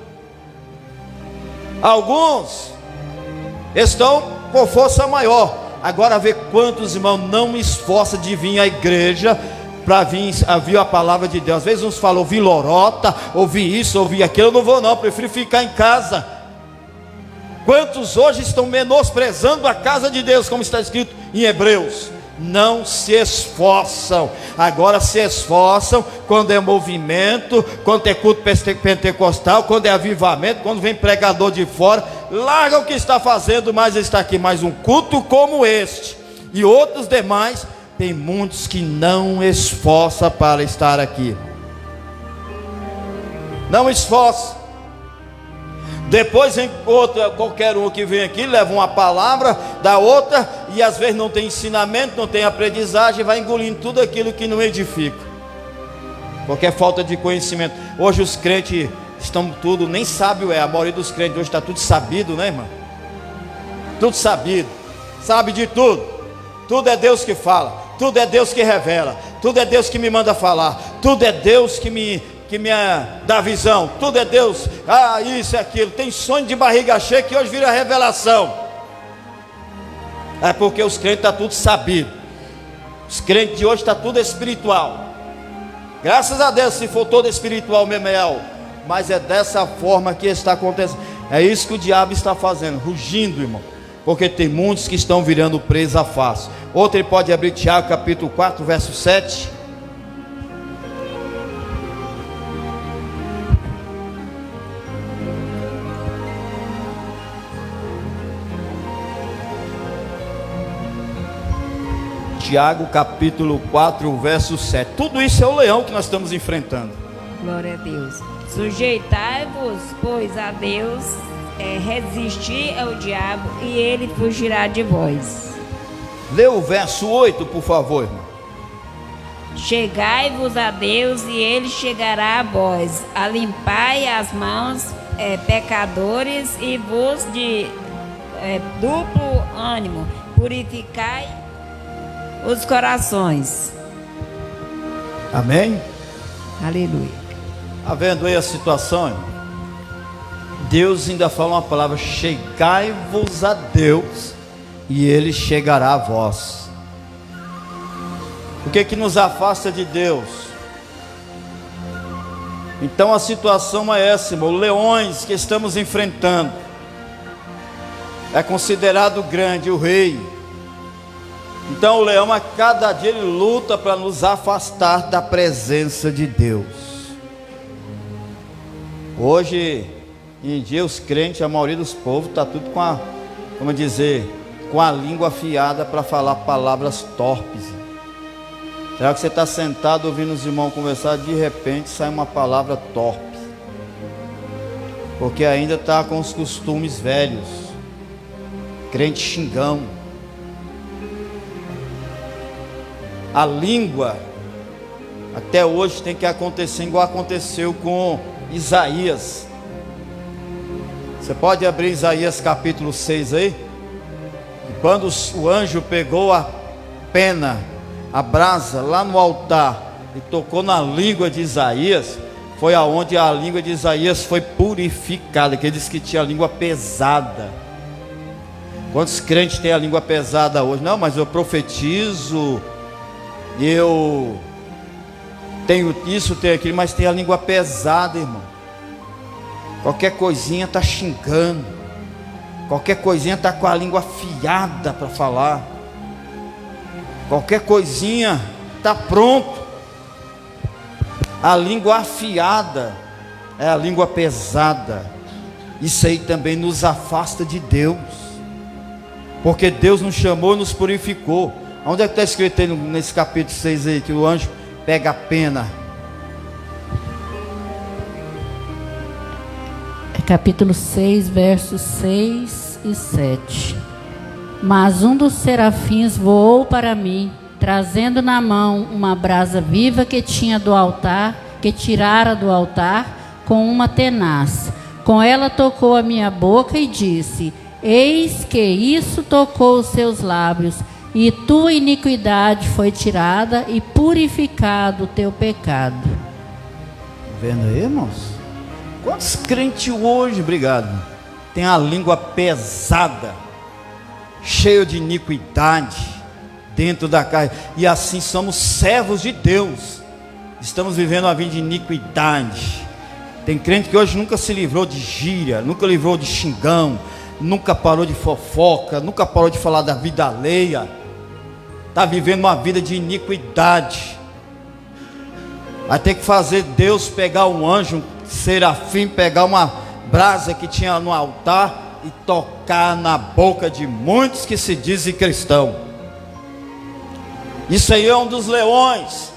Alguns estão com força maior. Agora vê quantos irmãos não esforçam de vir à igreja para vir a palavra de Deus. Às vezes uns falam: ouvi lorota, ouvi isso, ouvi aquilo. Eu não vou não, prefiro ficar em casa. Quantos hoje estão menosprezando a casa de Deus, como está escrito em Hebreus? Não se esforçam. Agora se esforçam quando é movimento, quando é culto pentecostal, quando é avivamento, quando vem pregador de fora. Larga o que está fazendo, mas está aqui mais um culto como este e outros demais. Tem muitos que não esforçam para estar aqui. Não esforça. Depois vem outra, qualquer um que vem aqui, leva uma palavra da outra, e às vezes não tem ensinamento, não tem aprendizagem, vai engolindo tudo aquilo que não edifica, porque é falta de conhecimento. Hoje os crentes estão tudo, nem sábio a maioria dos crentes hoje está tudo sabido, né, irmão? Tudo sabido, sabe de tudo. Tudo é Deus que fala, tudo é Deus que revela, tudo é Deus que me manda falar, tudo é Deus que me dá visão, tudo é Deus. Isso e aquilo. Tem sonho de barriga cheia que hoje vira revelação. É porque os crentes estão tudo sabido. Os crentes de hoje estão tudo espiritual. Graças a Deus, se for todo espiritual mesmo é algo. Mas é dessa forma que está acontecendo. É isso que o diabo está fazendo, rugindo, irmão. Porque tem muitos que estão virando presa fácil. Outro, ele pode abrir Tiago capítulo 4, verso 7. Tiago capítulo 4, verso 7. Tudo isso é o leão que nós estamos enfrentando. Glória a Deus. Sujeitai-vos, pois, a Deus, resistir ao diabo e ele fugirá de vós. Lê o verso 8, por favor, irmão. Chegai-vos a Deus e ele chegará a vós. Alimpai as mãos, pecadores, e vos de duplo ânimo. Purificai os corações. Amém? Aleluia. Está vendo aí a situação, irmão? Deus ainda fala uma palavra: chegai-vos a Deus e ele chegará a vós. O que que nos afasta de Deus? Então a situação é essa, irmão. Leões que estamos enfrentando. É considerado grande o rei. Então o leão, a cada dia ele luta para nos afastar da presença de Deus. Hoje em dia os crentes, a maioria dos povos está tudo com a, como dizer, com a língua afiada para falar palavras torpes. Será que você está sentado ouvindo os irmãos conversar, de repente sai uma palavra torpe? Porque ainda está com os costumes velhos. Crente xingão. A língua até hoje tem que acontecer igual aconteceu com Isaías. Você pode abrir Isaías capítulo 6 aí? Quando o anjo pegou a pena, a brasa lá no altar e tocou na língua de Isaías, foi aonde a língua de Isaías foi purificada, que ele disse que tinha a língua pesada. Quantos crentes têm a língua pesada hoje? Não, mas eu profetizo, eu tenho isso, tenho aquilo, mas tem a língua pesada, irmão. Qualquer coisinha está xingando, qualquer coisinha está com a língua afiada para falar, qualquer coisinha está pronto. A língua afiada é a língua pesada. Isso aí também nos afasta de Deus, porque Deus nos chamou e nos purificou. Onde é que está escrito aí nesse capítulo 6 aí, que o anjo pega a pena? Capítulo 6, versos 6 e 7. Mas um dos serafins voou para mim, trazendo na mão uma brasa viva que tinha do altar, que tirara do altar com uma tenaz. Com ela tocou a minha boca e disse: eis que isso tocou os seus lábios, e tua iniquidade foi tirada e purificado o teu pecado. Vendo aí, irmãos? Quantos crentes hoje, obrigado, tem a língua pesada, cheio de iniquidade dentro da carne, e assim somos servos de Deus, estamos vivendo uma vida de iniquidade. Tem crente que hoje nunca se livrou de gíria, nunca livrou de xingão, nunca parou de fofoca, nunca parou de falar da vida alheia, está vivendo uma vida de iniquidade. Vai ter que fazer Deus pegar um anjo, um serafim, pegar uma brasa que tinha no altar e tocar na boca de muitos que se dizem cristão. Isso aí é um dos leões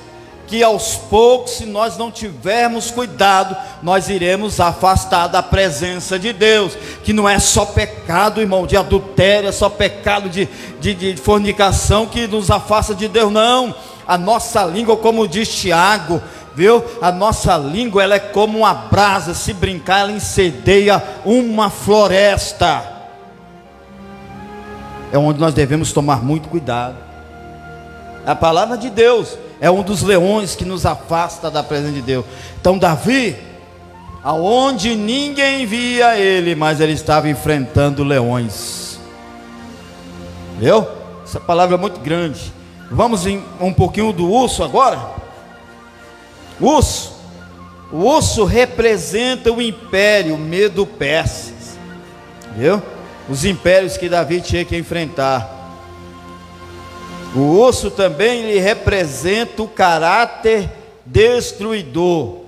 que aos poucos, se nós não tivermos cuidado, nós iremos afastar da presença de Deus. Que não é só pecado, irmão, de adultério, é só pecado de fornicação que nos afasta de Deus, não. A nossa língua, como diz Tiago, viu? A nossa língua, ela é como uma brasa, se brincar ela incendeia uma floresta. É onde nós devemos tomar muito cuidado. A palavra de Deus é um dos leões que nos afasta da presença de Deus. Então Davi, aonde ninguém via ele, mas ele estava enfrentando leões. Viu? Essa palavra é muito grande. Vamos em um pouquinho do urso agora. O urso representa o império Medo-Persa. Viu? Os impérios que Davi tinha que enfrentar. O urso também ele representa o caráter destruidor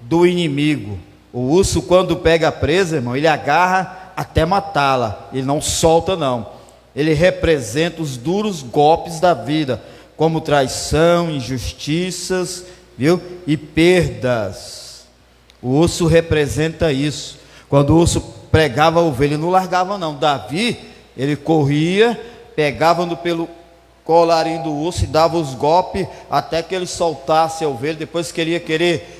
do inimigo. O urso, quando pega a presa, irmão, ele agarra até matá-la, ele não solta não. Ele representa os duros golpes da vida, como traição, injustiças, viu? E perdas. O urso representa isso. Quando o urso pregava a ovelha, ele não largava não. Davi, ele corria, pegava pelo colarinho do urso e dava os golpes até que ele soltasse a ovelha. Depois que ele ia querer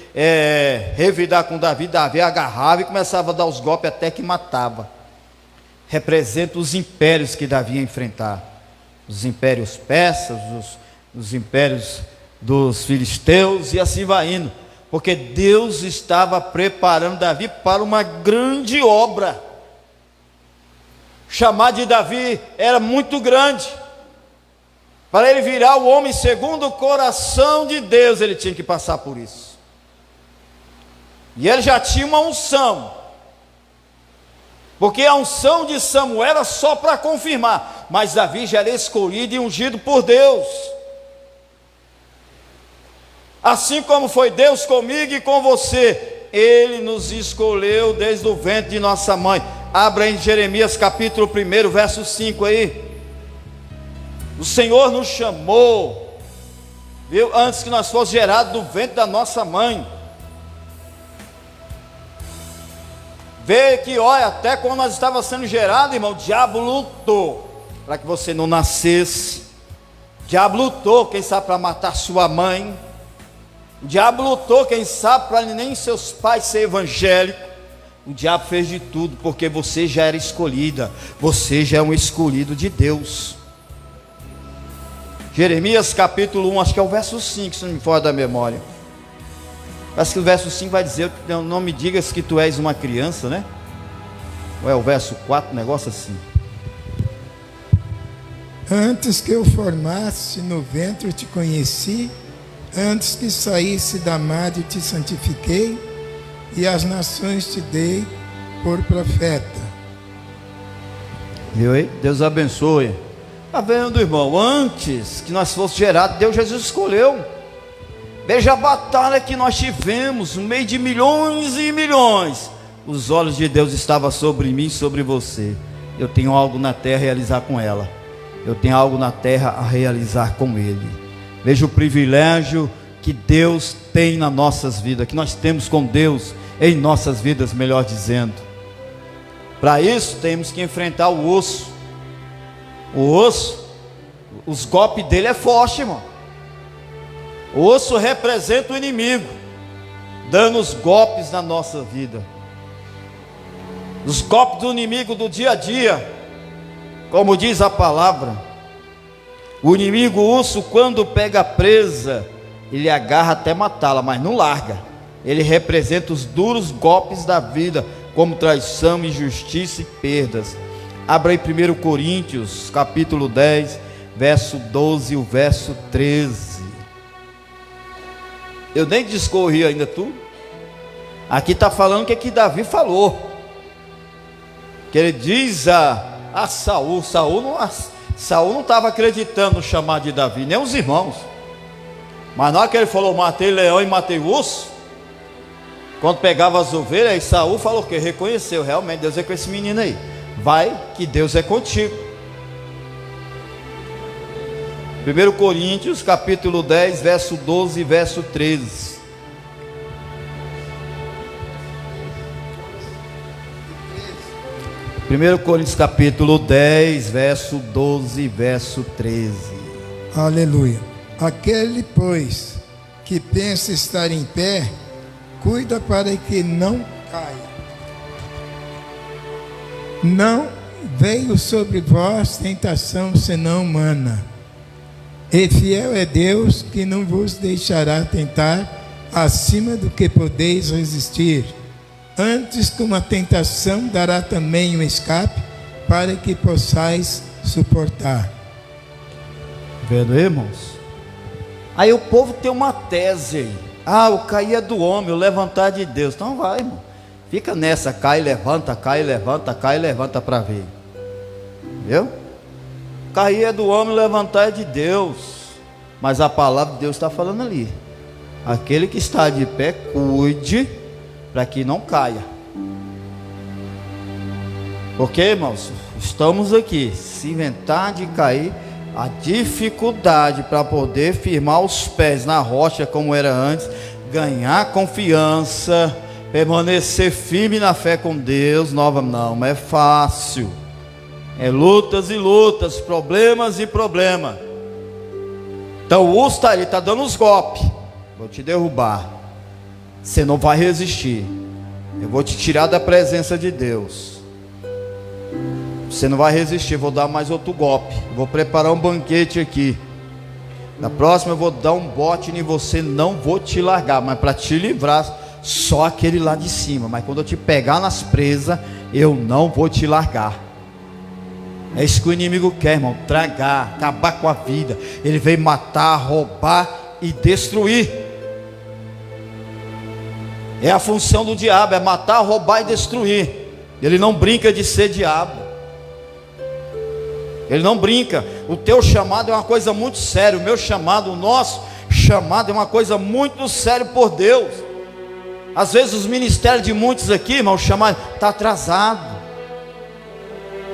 revidar com Davi, Davi agarrava e começava a dar os golpes até que matava. Representa os impérios que Davi ia enfrentar. Os impérios persas, os impérios dos filisteus, e assim vai indo. Porque Deus estava preparando Davi para uma grande obra. O chamado de Davi era muito grande. Para ele virar o homem segundo o coração de Deus, ele tinha que passar por isso. E ele já tinha uma unção. Porque a unção de Samuel era só para confirmar. Mas Davi já era escolhido e ungido por Deus. Assim como foi Deus comigo e com você, Ele nos escolheu desde o ventre de nossa mãe. Abra em Jeremias capítulo 1, verso 5 aí. O Senhor nos chamou, viu, antes que nós fôssemos gerados do ventre da nossa mãe. Vê que, olha, até quando nós estávamos sendo gerados, irmão, o diabo lutou para que você não nascesse. O diabo lutou, quem sabe, para matar sua mãe. O diabo lutou, quem sabe, para nem seus pais ser evangélicos. O diabo fez de tudo, porque você já era escolhida. Você já é um escolhido de Deus. Jeremias capítulo 1, acho que é o verso 5, se não me fora da memória. Parece que o verso 5 vai dizer: não me digas que tu és uma criança, né? Ou é o verso 4, um negócio assim. Antes que eu formasse no ventre eu te conheci, antes que saísse da madre te santifiquei, e as nações te dei por profeta. Viu aí? Deus abençoe. Está vendo, irmão? Antes que nós fôssemos gerados, Deus Jesus escolheu. Veja a batalha que nós tivemos, no meio de milhões e milhões. Os olhos de Deus estavam sobre mim e sobre você. Eu tenho algo na terra a realizar com ela. Eu tenho algo na terra a realizar com Ele. Veja o privilégio que Deus tem nas nossas vidas, que nós temos com Deus em nossas vidas, melhor dizendo. Para isso temos que enfrentar o osso. O osso, os golpes dele é forte, irmão. O osso representa o inimigo, dando os golpes na nossa vida. Os golpes do inimigo do dia a dia, como diz a palavra. O inimigo, o urso, quando pega a presa, ele agarra até matá-la, mas não larga. Ele representa os duros golpes da vida, como traição, injustiça e perdas. Abra aí 1 Coríntios, capítulo 10, verso 12 e o verso 13. Eu nem discorri ainda tudo. Aqui está falando o que Davi falou. Que ele diz a Saul. Saul não estava acreditando no chamado de Davi, nem os irmãos. Mas na hora que ele falou: matei leão e matei urso, quando pegava as ovelhas, aí Saul falou que reconheceu, realmente Deus é com esse menino aí. Vai que Deus é contigo. 1 Coríntios capítulo 10, verso 12 e verso 13. Primeiro Coríntios capítulo 10, verso 12 e verso 13. Aleluia. Aquele, pois, que pensa estar em pé, cuida para que não caia. Não veio sobre vós tentação senão humana. E fiel é Deus, que não vos deixará tentar acima do que podeis resistir. Antes, com a tentação, dará também um escape, para que possais suportar. Vendo, irmãos? Aí o povo tem uma tese aí. O cair é do homem, o levantar é de Deus. Então vai, irmão. Fica nessa, cai, levanta para ver. Viu? Cair é do homem, levantar é de Deus. Mas a palavra de Deus está falando ali. Aquele que está de pé, cuide para que não caia. Porque, irmãos, estamos aqui. Se inventar de cair, a dificuldade para poder firmar os pés na rocha como era antes, ganhar confiança, Permanecer firme na fé com Deus, não é fácil. É lutas e lutas, problemas e problemas. Então o urso está ali, está dando uns golpes. Vou te derrubar. Você não vai resistir. Eu vou te tirar da presença de Deus. Você não vai resistir, vou dar mais outro golpe. Vou preparar um banquete aqui. Na próxima eu vou dar um bote em você, não vou te largar, mas para te livrar, só aquele lá de cima. Mas quando eu te pegar nas presas, eu não vou te largar. É isso que o inimigo quer, irmão, tragar, acabar com a vida. Ele veio matar, roubar e destruir. É a função do diabo, é matar, roubar e destruir. Ele não brinca de ser diabo. Ele não brinca. O teu chamado é uma coisa muito séria. O meu chamado, o nosso chamado é uma coisa muito séria por Deus. Às vezes os ministérios de muitos aqui, irmão, o chamado está atrasado.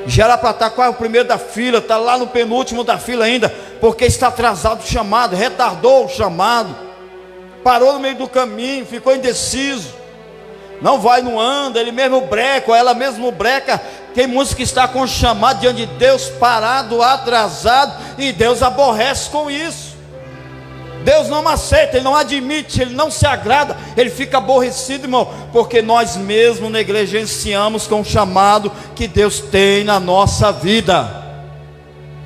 Já era para estar quase o primeiro da fila, está lá no penúltimo da fila ainda, porque está atrasado o chamado, retardou o chamado, parou no meio do caminho, ficou indeciso, não vai, não anda, ele mesmo breca, ou ela mesmo breca. Tem muitos que está com o chamado diante de Deus, parado, atrasado, e Deus aborrece com isso. Deus não aceita, Ele não admite, Ele não se agrada, Ele fica aborrecido, irmão, porque nós mesmos negligenciamos com o chamado que Deus tem na nossa vida.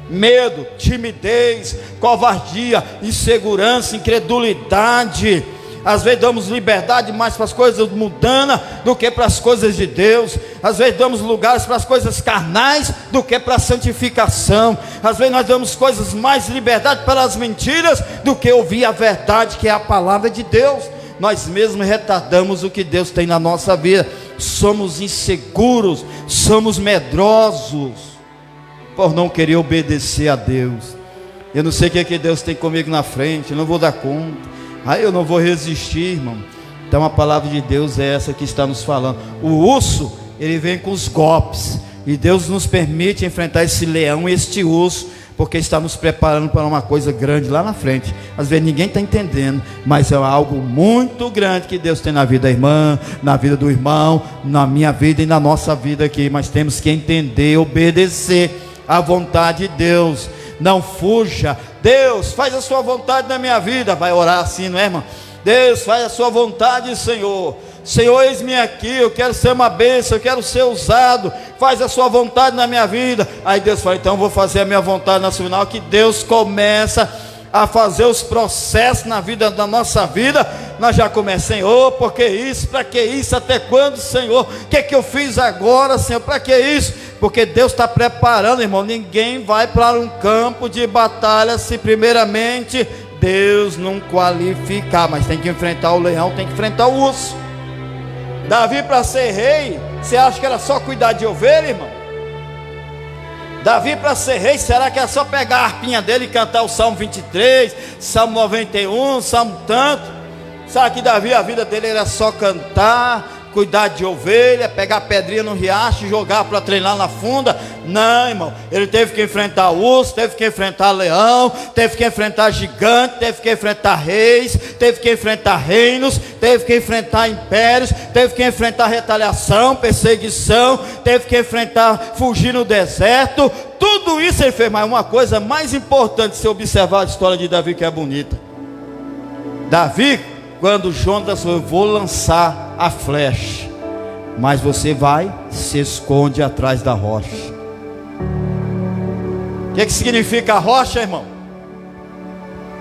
Medo, timidez, covardia, insegurança, incredulidade. Às vezes damos liberdade mais para as coisas mundanas do que para as coisas de Deus. Às vezes damos lugares para as coisas carnais do que para a santificação. Às vezes nós damos coisas mais liberdade para as mentiras do que ouvir a verdade, que é a palavra de Deus. Nós mesmos retardamos o que Deus tem na nossa vida. Somos inseguros, somos medrosos por não querer obedecer a Deus. Eu não sei o que Deus tem comigo na frente, eu não vou dar conta. Aí eu não vou resistir, irmão. Então a palavra de Deus é essa que está nos falando. O urso, ele vem com os golpes, e Deus nos permite enfrentar esse leão e este urso, porque está nos preparando para uma coisa grande lá na frente. Às vezes ninguém está entendendo, mas é algo muito grande que Deus tem na vida da irmã, na vida do irmão, na minha vida e na nossa vida aqui. Mas temos que entender, obedecer à vontade de Deus. Não fuja. Deus, faz a sua vontade na minha vida. Vai orar assim, não é, irmão? Deus, faz a sua vontade, Senhor. Senhor, eis-me aqui, eu quero ser uma bênção, eu quero ser usado. Faz a sua vontade na minha vida. Aí Deus fala, então eu vou fazer a minha vontade na sua vida. Que Deus começa a fazer os processos na vida, da nossa vida. Nós já começamos, Senhor, por que isso? Para que isso? Até quando, Senhor? O que eu fiz agora, Senhor? Para que isso? Porque Deus está preparando, irmão. Ninguém vai para um campo de batalha se primeiramente Deus não qualificar. Mas tem que enfrentar o leão, tem que enfrentar o urso. Davi, para ser rei, você acha que era só cuidar de ovelha, irmão? Davi, para ser rei, será que era só pegar a harpinha dele e cantar o Salmo 23, Salmo 91, Salmo tanto? Sabe que Davi, a vida dele era só cantar, cuidar de ovelha, pegar pedrinha no riacho e jogar para treinar na funda? Não, irmão. Ele teve que enfrentar urso, teve que enfrentar leão, teve que enfrentar gigante, teve que enfrentar reis, teve que enfrentar reinos, teve que enfrentar impérios, teve que enfrentar retaliação, perseguição, teve que enfrentar fugir no deserto. Tudo isso ele fez. Mas uma coisa mais importante, se observar a história de Davi, que é bonita. Davi, quando Jonas falou, eu vou lançar a flecha, mas você vai, se esconde atrás da rocha. O que significa a rocha, irmão?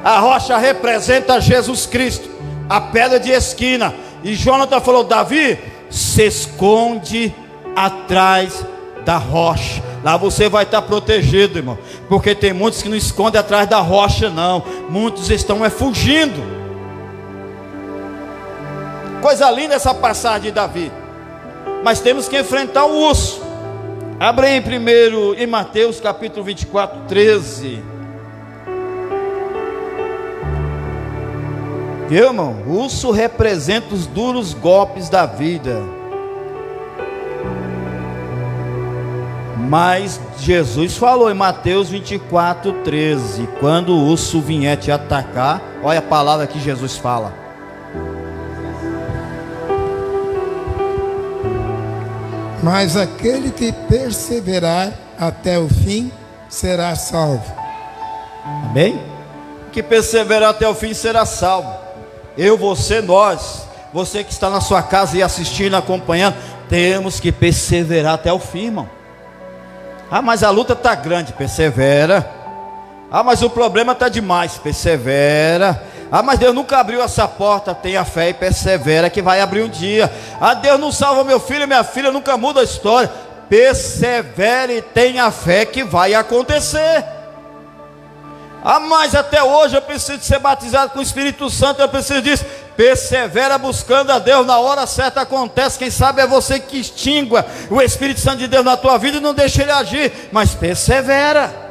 A rocha representa Jesus Cristo, a pedra de esquina. E Jonathan falou, Davi, se esconde atrás da rocha. Lá você vai estar protegido, irmão. Porque tem muitos que não escondem atrás da rocha, não. Muitos estão fugindo. Coisa linda essa passagem de Davi. Mas temos que enfrentar o urso. Abre aí primeiro em Mateus capítulo 24, 13. Viu, irmão? O urso representa os duros golpes da vida. Mas Jesus falou em Mateus 24, 13: quando o urso vier te atacar, olha a palavra que Jesus fala. mas aquele que perseverar até o fim será salvo. Amém? Que perseverar até o fim será salvo. Eu, você, nós, você que está na sua casa e assistindo, acompanhando, temos que perseverar até o fim, irmão. Ah, mas a luta está grande, persevera. Ah, mas o problema está demais, persevera. Ah, mas Deus nunca abriu essa porta, tenha fé e persevera que vai abrir um dia. Ah, Deus não salva meu filho e minha filha, nunca muda a história. Persevere e tenha fé que vai acontecer. Ah, mas até hoje eu preciso ser batizado com o Espírito Santo, eu preciso disso. Persevera buscando a Deus, na hora certa acontece. Quem sabe é você que extingua o Espírito Santo de Deus na tua vida e não deixa ele agir, mas persevera.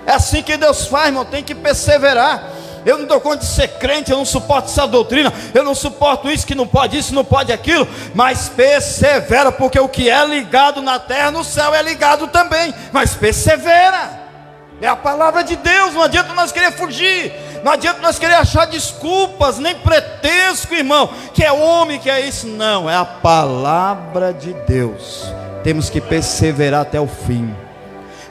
É assim que Deus faz, irmão, tem que perseverar. Eu não dou conta de ser crente, eu não suporto essa doutrina, eu não suporto isso, que não pode isso, não pode aquilo, mas persevera, porque o que é ligado na terra, no céu é ligado também, mas persevera. É a palavra de Deus, não adianta nós querer fugir, não adianta nós querer achar desculpas, nem pretexto, irmão, que é homem, que é isso, não, é a palavra de Deus. Temos que perseverar até o fim.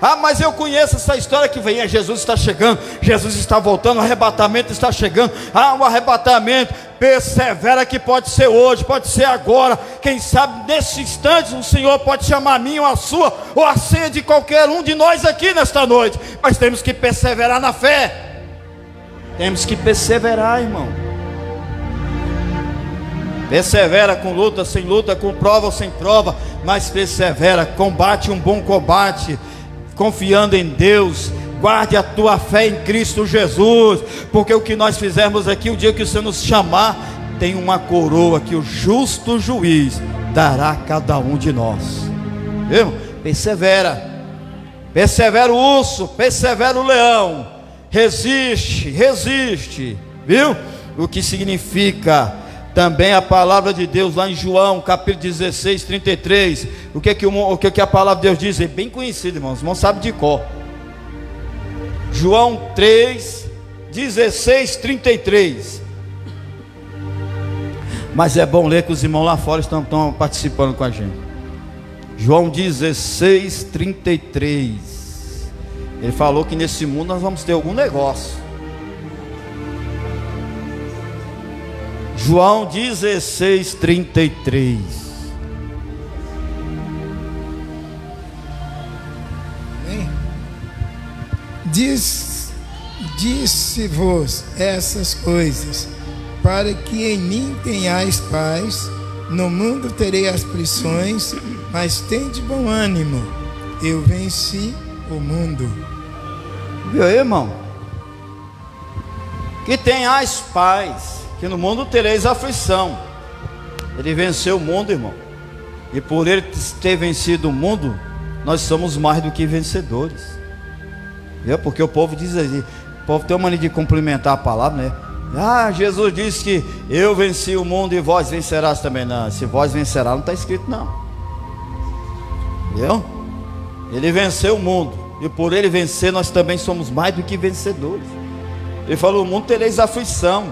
Ah, mas eu conheço essa história que vem, Jesus está chegando, Jesus está voltando, o arrebatamento está chegando. Ah, o arrebatamento, persevera, que pode ser hoje, pode ser agora. Quem sabe nesse instante o Senhor pode chamar a mim ou a sua, ou a senha de qualquer um de nós aqui nesta noite. Mas temos que perseverar na fé. Temos que perseverar, irmão. Persevera com luta, sem luta, com prova ou sem prova, mas persevera, combate um bom combate, confiando em Deus. Guarde a tua fé em Cristo Jesus, porque o que nós fizermos aqui, o dia que o Senhor nos chamar, tem uma coroa que o justo juiz dará a cada um de nós. Viu? Persevera. Persevera o urso, persevera o leão. Resiste, resiste. Viu? O que significa também a palavra de Deus lá em João, capítulo 16, 33. O que a palavra de Deus diz? É bem conhecido, irmãos. Os irmãos sabem de cor. João 3, 16, 33. Mas é bom ler que os irmãos lá fora estão participando com a gente. João 16, 33. Ele falou que nesse mundo nós vamos ter algum negócio. João 16, 33. Disse-vos essas coisas, para que em mim tenhais paz. No mundo terei aflições, mas tende bom ânimo, eu venci o mundo. Viu aí, irmão? Que tenhais paz, que no mundo tereis aflição. Ele venceu o mundo, irmão, e por ele ter vencido o mundo, nós somos mais do que vencedores. Viu? Porque o povo diz assim, o povo tem uma mania de complementar a palavra, né? Ah, Jesus disse que eu venci o mundo e vós vencerás também. Não, se vós vencerá não está escrito não. Viu? Ele venceu o mundo, e por ele vencer nós também somos mais do que vencedores. Ele falou, o mundo tereis aflição.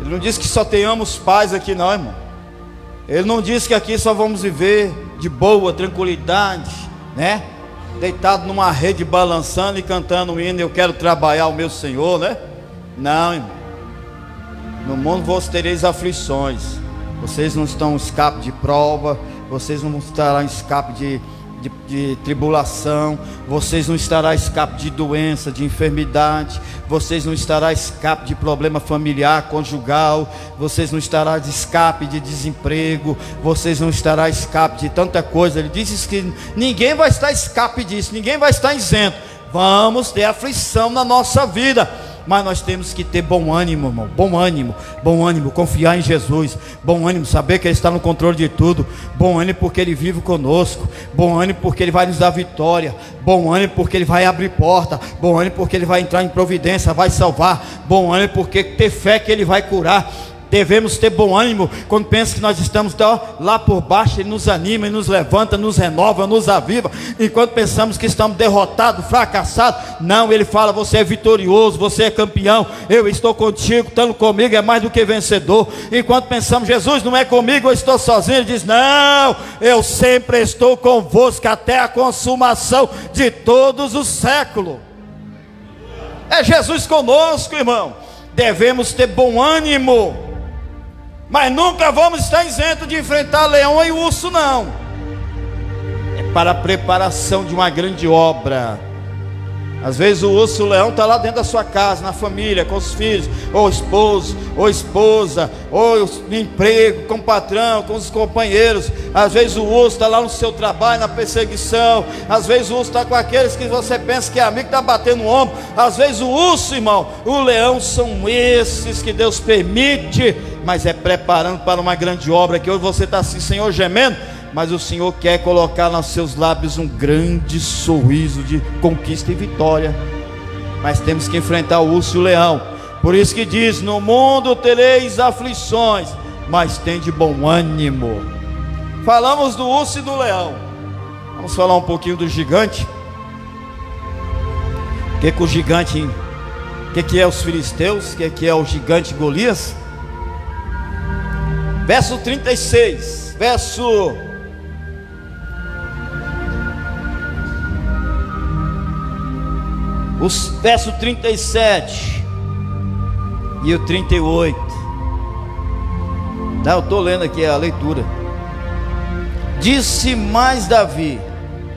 Ele não disse que só tenhamos paz aqui não, irmão. Ele não disse que aqui só vamos viver de boa, tranquilidade, né? Deitado numa rede, balançando e cantando um hino, eu quero trabalhar o meu Senhor, né? Não, irmão. No mundo vós tereis aflições. Vocês não estão em escape de prova, vocês não estarão em escape de tribulação, vocês não estarão em escape de doença, de enfermidade, vocês não estarão em escape de problema familiar, conjugal, vocês não estarão em escape de desemprego, vocês não estarão em escape de tanta coisa. Ele disse que ninguém vai estar em escape disso, ninguém vai estar isento. Vamos ter aflição na nossa vida, mas nós temos que ter bom ânimo, irmão. Bom ânimo, confiar em Jesus. Bom ânimo, saber que Ele está no controle de tudo. Bom ânimo porque Ele vive conosco. Bom ânimo porque Ele vai nos dar vitória. Bom ânimo porque Ele vai abrir porta. Bom ânimo porque Ele vai entrar em providência, vai salvar. Bom ânimo porque ter fé que Ele vai curar. Devemos ter bom ânimo quando pensa que nós estamos lá por baixo. Ele nos anima, Ele nos levanta, nos renova, nos aviva. Enquanto pensamos que estamos derrotados, fracassados, não, Ele fala: você é vitorioso, você é campeão, eu estou contigo, estando comigo é mais do que vencedor. Enquanto pensamos: Jesus não é comigo, eu estou sozinho, Ele diz: não, eu sempre estou convosco até a consumação de todos os séculos. É Jesus conosco, irmão. Devemos ter bom ânimo, mas nunca vamos estar isentos de enfrentar leão e urso, não. É para a preparação de uma grande obra. Às vezes o urso, o leão está lá dentro da sua casa, na família, com os filhos, ou esposo, ou esposa, ou no emprego, com o patrão, com os companheiros. Às vezes o urso está lá no seu trabalho, na perseguição. Às vezes o urso está com aqueles que você pensa que é amigo, está batendo no ombro. Às vezes o urso, irmão, o leão, são esses que Deus permite, mas é preparando para uma grande obra. Que hoje você está assim, Senhor, gemendo, mas o Senhor quer colocar nos seus lábios um grande sorriso de conquista e vitória. Mas temos que enfrentar o urso e o leão. Por isso que diz: no mundo tereis aflições, mas tende bom ânimo. Falamos do urso e do leão. Vamos falar um pouquinho do gigante. O que o gigante, o que é os filisteus, o que é o gigante Golias? Verso 36, verso 37 e o 38. Eu estou lendo aqui a leitura. Disse mais Davi: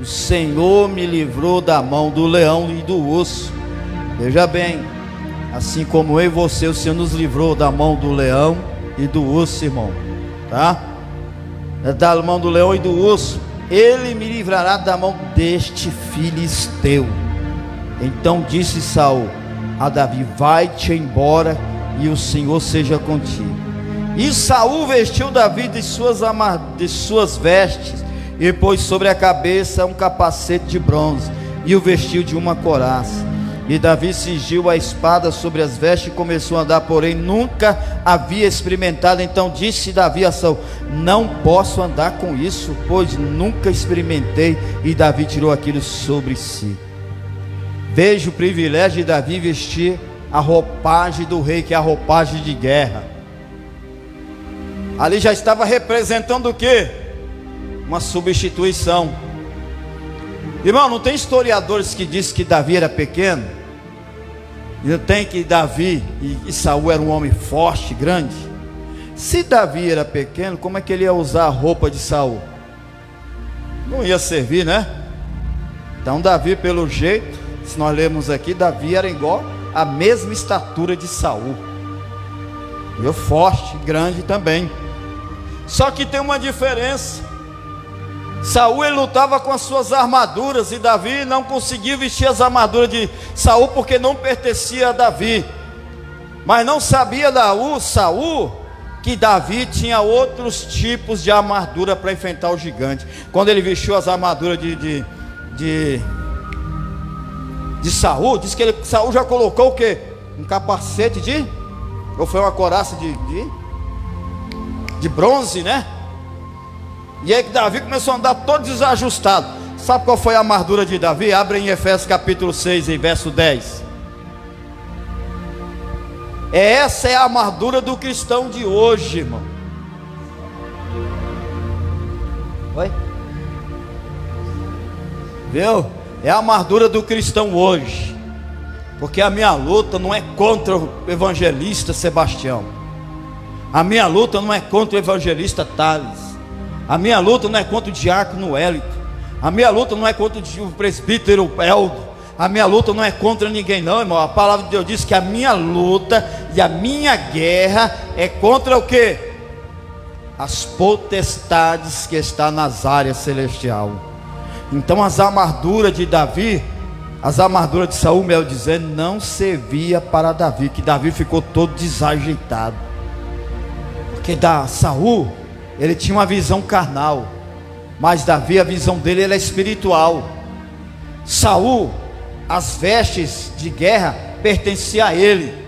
o Senhor me livrou da mão do leão e do urso. Veja bem, assim como eu e você, o Senhor nos livrou da mão do leão e do urso, irmão, tá? Da mão do leão e do urso, Ele me livrará da mão deste filisteu. Então disse Saul a Davi: vai-te embora, e o Senhor seja contigo. E Saul vestiu Davi de suas vestes, e pôs sobre a cabeça um capacete de bronze, e o vestiu de uma couraça. E Davi cingiu a espada sobre as vestes e começou a andar, porém nunca havia experimentado. Então disse Davi a Saul: não posso andar com isso, pois nunca experimentei. E Davi tirou aquilo sobre si. Veja o privilégio de Davi vestir a roupagem do rei, que é a roupagem de guerra. Ali já estava representando o quê? Uma substituição. Irmão, não tem historiadores que dizem que Davi era pequeno? Não tem que Davi e Saul eram um homem forte, grande? Se Davi era pequeno, como é que ele ia usar a roupa de Saul? Não ia servir, né? Então Davi, pelo jeito, se nós lermos aqui, Davi era igual a mesma estatura de Saul. E forte, grande também. Só que tem uma diferença. Saul, ele lutava com as suas armaduras, e Davi não conseguia vestir as armaduras de Saul, porque não pertencia a Davi. Mas não sabia Saul que Davi tinha outros tipos de armadura para enfrentar o gigante. Quando ele vestiu as armaduras de Saul, diz que Saul já colocou o quê? Um capacete ou foi uma couraça de bronze, né? E aí que Davi começou a andar todo desajustado. Sabe qual foi a armadura de Davi? Abre em Efésios capítulo 6, em verso 10. Essa é a armadura do cristão de hoje, irmão. Oi? Viu? É a armadura do cristão hoje. Porque a minha luta não é contra o evangelista Sebastião. A minha luta não é contra o evangelista Thales. A minha luta não é contra o diácono Hélito. A minha luta não é contra o presbítero Eldo. A minha luta não é contra ninguém, não, irmão. A palavra de Deus diz que a minha luta e a minha guerra é contra o quê? As potestades que estão nas áreas celestiais. Então as armaduras de Davi, as armaduras de Saul, melhor dizendo, não servia para Davi, que Davi ficou todo desajeitado. Porque Saul, ele tinha uma visão carnal, mas Davi, a visão dele era espiritual. Saul, as vestes de guerra pertenciam a ele,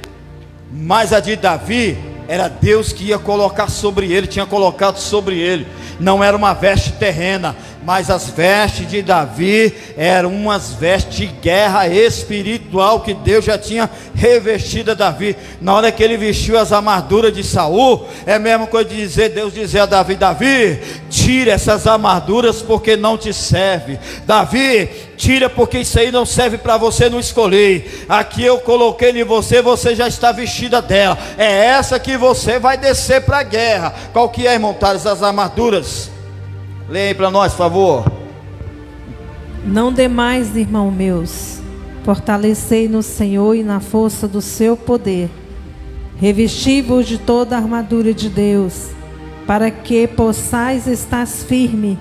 mas a de Davi era Deus que ia colocar sobre ele, tinha colocado sobre ele. Não era uma veste terrena, mas as vestes de Davi eram umas vestes de guerra espiritual que Deus já tinha revestido a Davi. Na hora que ele vestiu as armaduras de Saul, é a mesma coisa de dizer, Deus dizer a Davi: Davi, tira essas armaduras porque não te serve. Davi, tira porque isso aí não serve para você, não escolher. Aqui eu coloquei em você, você já está vestida dela. É essa que você vai descer para a guerra. Qual que é, irmão Thales, as armaduras? Leia aí para nós, por favor. Não demais, irmãos meus, fortalecei no Senhor e na força do seu poder. Revesti-vos de toda a armadura de Deus, para que possais estar firme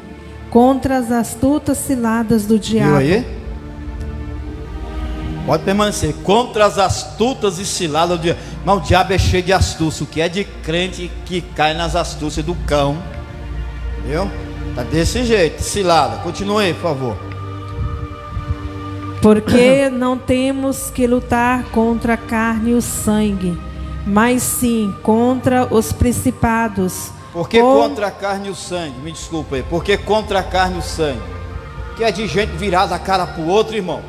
contra as astutas ciladas do diabo. Viu aí? Pode permanecer. Contra as astutas e ciladas do diabo. Mas o diabo é cheio de astúcia. O que é de crente que cai nas astúcias do cão? Viu? Tá desse jeito, cilada. Continue aí, por favor. Porque não temos que lutar contra a carne e o sangue, mas sim contra os principados. Por que contra a carne e o sangue? Me desculpa aí. Por que contra a carne e o sangue? O que é de gente virada a cara pro outro, irmão?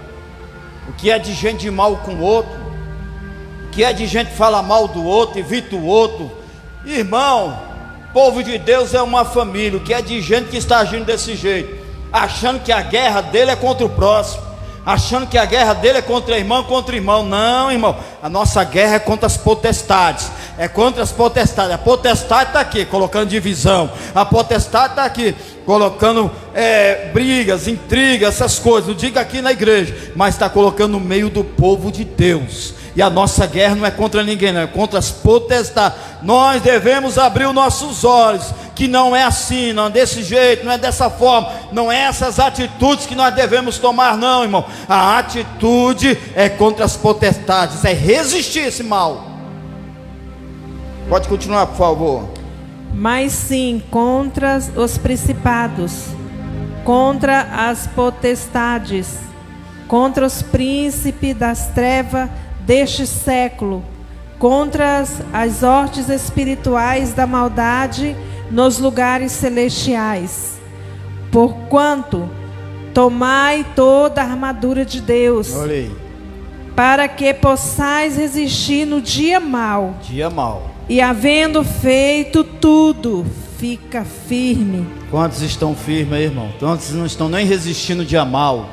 O que é de gente de mal com o outro? O que é de gente que fala mal do outro, evita o outro? Irmão, povo de Deus é uma família. O que é de gente que está agindo desse jeito, achando que a guerra dele é contra o próximo, achando que a guerra dele é contra irmão. Não, irmão, a nossa guerra é contra as potestades. É contra as potestades. A potestade está aqui colocando divisão, a potestade está aqui colocando brigas, intrigas, essas coisas. Não diga aqui na igreja, mas está colocando no meio do povo de Deus. E a nossa guerra não é contra ninguém, não, é contra as potestades. Nós devemos abrir os nossos olhos, que não é assim, não é desse jeito, não é dessa forma, não é essas atitudes que nós devemos tomar, não, irmão. A atitude é contra as potestades, é resistir esse mal. Pode continuar, por favor. Mas sim contra os principados, contra as potestades, contra os príncipes das trevas deste século, contra as hostes espirituais da maldade nos lugares celestiais. Porquanto tomai toda a armadura de Deus, para que possais resistir no dia mau. E havendo feito tudo, fica firme. Quantos estão firmes aí, irmão? Quantos não estão nem resistindo no dia mau?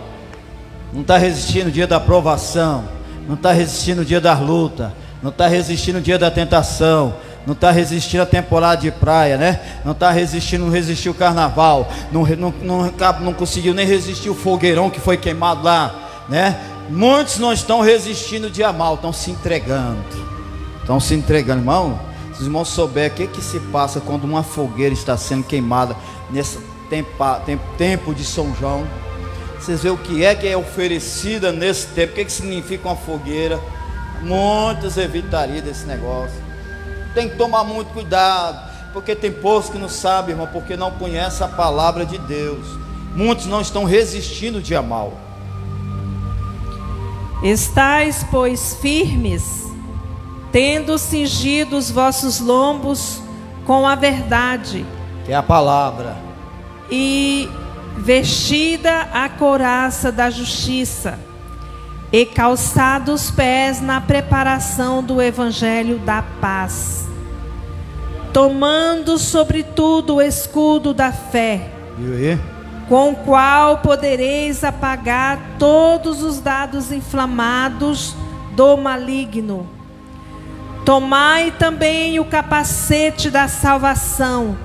Não está resistindo no dia da provação, não está resistindo no dia da luta, não está resistindo no dia da tentação, não está resistindo a temporada de praia, né? Não está resistindo, não resistiu o carnaval, não conseguiu nem resistir o fogueirão que foi queimado lá, né? Muitos não estão resistindo o dia mau, estão se entregando. Irmão. Se os irmãos souberem o que se passa quando uma fogueira está sendo queimada nesse tempo de São João, vocês veem o que é oferecida nesse tempo, o que significa uma fogueira. Muitos evitariam desse negócio. Tem que tomar muito cuidado, porque tem povos que não sabem, irmão, porque não conhecem a palavra de Deus. Muitos não estão resistindo o dia mau. Estais, pois, firmes, tendo cingido os vossos lombos com a verdade, que é a palavra, e vestida a couraça da justiça, e calçados os pés na preparação do evangelho da paz, tomando sobretudo o escudo da fé, com o qual podereis apagar todos os dardos inflamados do maligno. Tomai também o capacete da salvação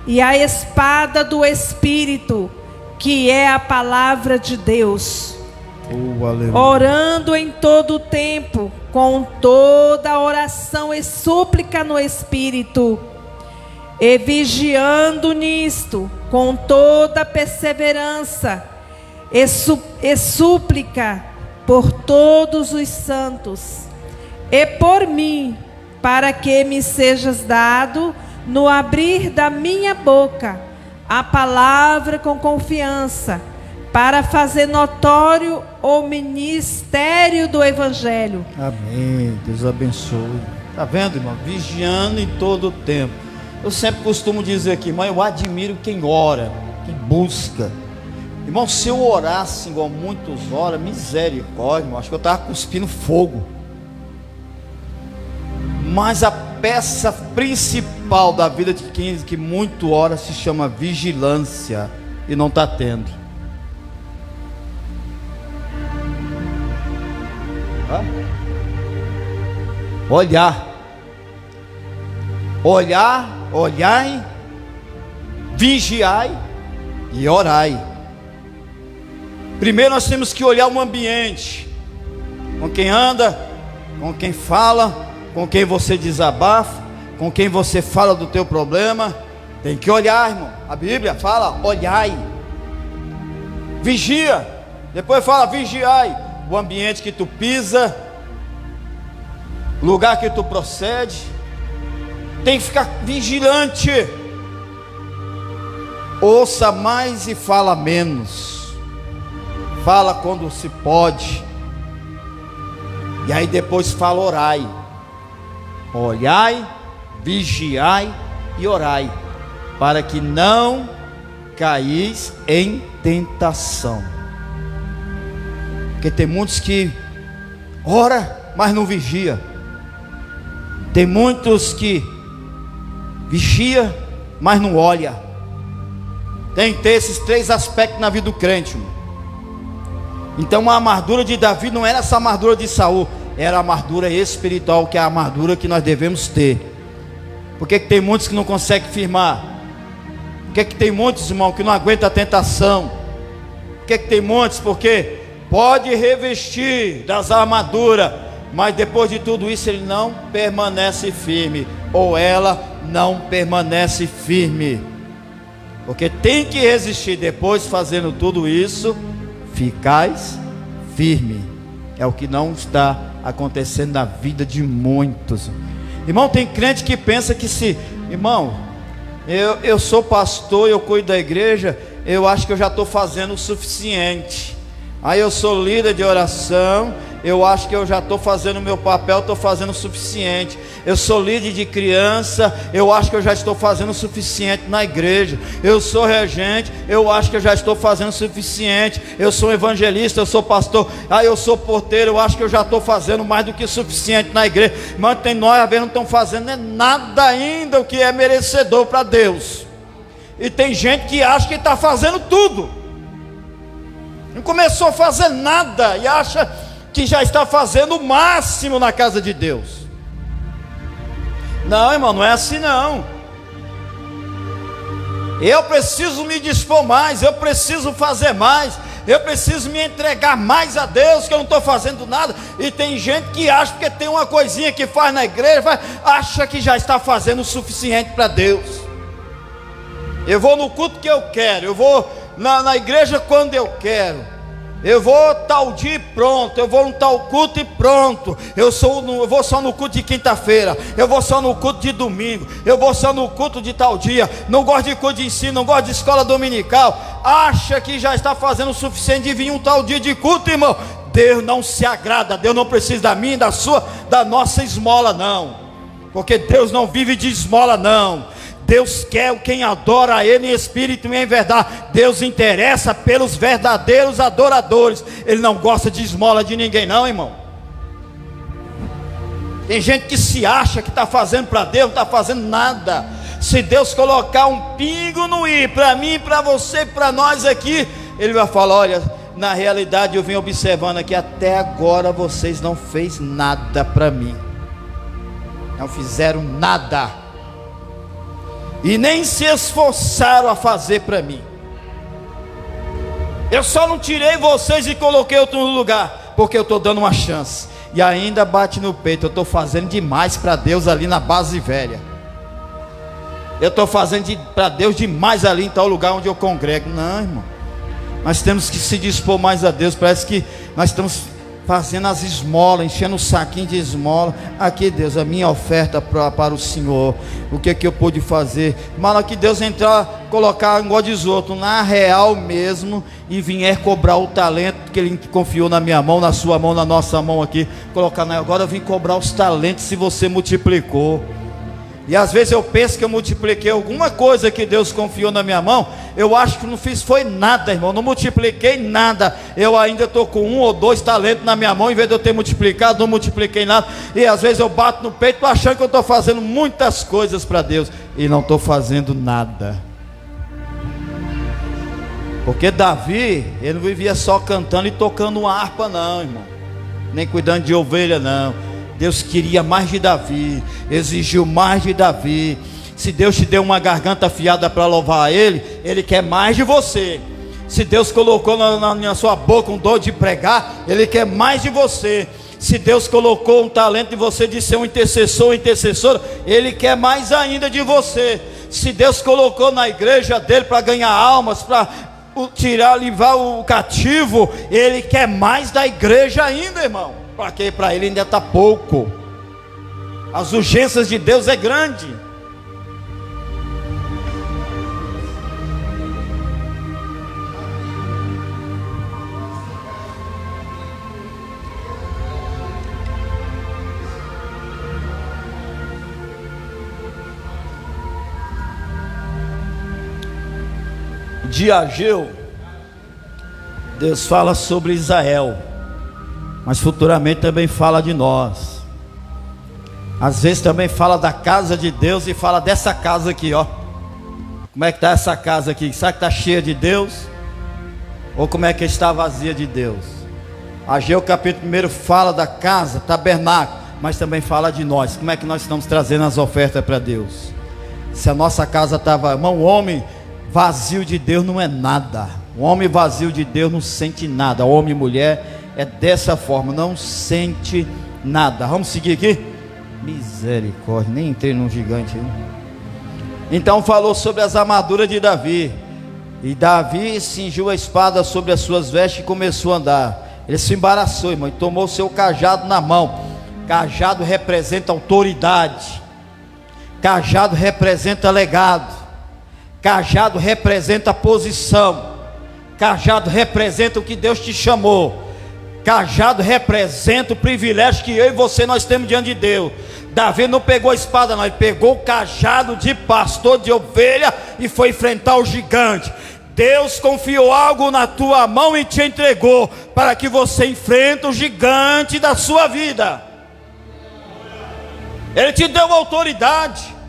e a espada do Espírito, que é a palavra de Deus. Orando em todo o tempo, com toda oração e súplica no Espírito, e vigiando nisto, com toda perseverança e súplica por todos os santos, e por mim, para que me sejas dado, no abrir da minha boca, a palavra com confiança, para fazer notório o ministério do Evangelho. Amém. Deus abençoe. Está vendo, irmão? Vigiando em todo o tempo. Eu sempre costumo dizer aqui, irmão, eu admiro quem ora, quem busca. Irmão, se eu orasse igual muitos oram, misericórdia, irmão, acho que eu estava cuspindo fogo. Mas a peça principal da vida de quem que muito ora se chama vigilância, e não está tendo. Olhai, vigiai e orai. Primeiro nós temos que olhar o ambiente, com quem anda, com quem fala, com quem você desabafa, com quem você fala do teu problema. Tem que olhar, irmão. A Bíblia fala, olhai, vigia. Depois fala, vigiai. O ambiente que tu pisa, o lugar que tu procede, tem que ficar vigilante. Ouça mais e fala menos. Fala quando se pode. E aí depois fala, orai. Olhai, vigiai e orai, para que não caís em tentação. Porque tem muitos que ora, mas não vigia. Tem muitos que vigia, mas não olha. Tem que ter esses três aspectos na vida do crente, irmão. Então a armadura de Davi não era essa armadura de Saul, era a armadura espiritual, que é a armadura que nós devemos ter. Por que tem muitos que não conseguem firmar? Por que tem muitos, irmão, que não aguentam a tentação? Por que tem muitos? Porque pode revestir das armaduras, mas depois de tudo isso ele não permanece firme, ou ela não permanece firme. Porque tem que resistir. Depois, fazendo tudo isso, ficais firme. É o que não está acontecendo na vida de muitos. Irmão, tem crente que pensa que se... Irmão, eu sou pastor, eu cuido da igreja, eu acho que eu já estou fazendo o suficiente. Aí eu sou líder de oração, eu acho que eu já estou fazendo o meu papel, estou fazendo o suficiente. Eu sou líder de criança, eu acho que eu já estou fazendo o suficiente na igreja. Eu sou regente, eu acho que eu já estou fazendo o suficiente. Eu sou evangelista, eu sou pastor, eu sou porteiro, eu acho que eu já estou fazendo mais do que o suficiente na igreja. Mas tem nós, às vezes, não estão fazendo nada ainda o que é merecedor para Deus. E tem gente que acha que está fazendo tudo, não começou a fazer nada e acha que já está fazendo o máximo na casa de Deus. Não, irmão, não é assim não. Eu preciso me dispor mais, eu preciso fazer mais, eu preciso me entregar mais a Deus, que eu não estou fazendo nada. E tem gente que acha que tem uma coisinha que faz na igreja, acha que já está fazendo o suficiente para Deus. Eu vou no culto que eu quero, eu vou na igreja quando eu quero, eu vou tal dia e pronto, eu vou no tal culto e pronto, eu vou só no culto de quinta-feira, eu vou só no culto de domingo, eu vou só no culto de tal dia, não gosto de culto de ensino, não gosto de escola dominical. Acha que já está fazendo o suficiente de vir um tal dia de culto, irmão. Deus não se agrada, Deus não precisa da minha, da nossa esmola não, porque Deus não vive de esmola não. Deus quer quem adora a Ele em espírito e em verdade. Deus interessa pelos verdadeiros adoradores. Ele não gosta de esmola de ninguém não, irmão. Tem gente que se acha que está fazendo para Deus, não está fazendo nada. Se Deus colocar um pingo no i, para mim, para você, para nós aqui, Ele vai falar, olha, na realidade eu venho observando aqui, até agora vocês não fez nada para mim. Não fizeram nada. E nem se esforçaram a fazer para mim. Eu só não tirei vocês e coloquei outro no lugar, porque eu estou dando uma chance. E ainda bate no peito, eu estou fazendo demais para Deus ali na base velha. Eu estou fazendo para Deus demais ali em tal lugar onde eu congrego. Não, irmão, nós temos que se dispor mais a Deus. Parece que nós estamos fazendo as esmolas, enchendo o saquinho de esmola. Aqui, Deus, a minha oferta para o Senhor. O que é que eu pude fazer? Mas que Deus entrar colocar igual diz outro, na real mesmo, e vier cobrar o talento que ele confiou na minha mão, na sua mão, na nossa mão aqui, colocar agora eu vim cobrar os talentos se você multiplicou. E às vezes eu penso que eu multipliquei alguma coisa que Deus confiou na minha mão, eu acho que não fiz foi nada, irmão, não multipliquei nada, eu ainda estou com 1 ou 2 talentos na minha mão, em vez de eu ter multiplicado, não multipliquei nada, e às vezes eu bato no peito achando que eu estou fazendo muitas coisas para Deus, e não estou fazendo nada. Porque Davi, ele não vivia só cantando e tocando uma harpa não, irmão, nem cuidando de ovelha não. Deus queria mais de Davi, exigiu mais de Davi. Se Deus te deu uma garganta afiada para louvar Ele, Ele quer mais de você. Se Deus colocou na sua boca um dom de pregar, Ele quer mais de você. Se Deus colocou um talento em você de ser um intercessor ou intercessora, Ele quer mais ainda de você. Se Deus colocou na igreja dele para ganhar almas, para livrar o cativo, Ele quer mais da igreja ainda, irmão. Porque para Ele ainda está pouco. As urgências de Deus é grande. De Ageu, Deus fala sobre Israel, mas futuramente também fala de nós. Às vezes também fala da casa de Deus e fala dessa casa aqui, ó. Como é que está essa casa aqui? Será que está cheia de Deus? Ou como é que está vazia de Deus? Ageu capítulo 1 fala da casa, tabernáculo, mas também fala de nós. Como é que nós estamos trazendo as ofertas para Deus? Se a nossa casa estava, irmão, o homem vazio de Deus não é nada. O homem vazio de Deus não sente nada. O homem e mulher é dessa forma, não sente nada. Vamos seguir aqui? Misericórdia, nem entrei num gigante, hein? Então falou sobre as armaduras de Davi. E Davi cingiu a espada sobre as suas vestes e começou a andar. Ele se embaraçou, irmão, e tomou o seu cajado na mão. Cajado representa autoridade. Cajado representa legado. Cajado representa posição. Cajado representa o que Deus te chamou. Cajado representa o privilégio que eu e você nós temos diante de Deus. Davi não pegou a espada não, ele pegou o cajado de pastor de ovelha e foi enfrentar o gigante. Deus confiou algo na tua mão e te entregou para que você enfrente o gigante da sua vida. Ele te deu autoridade.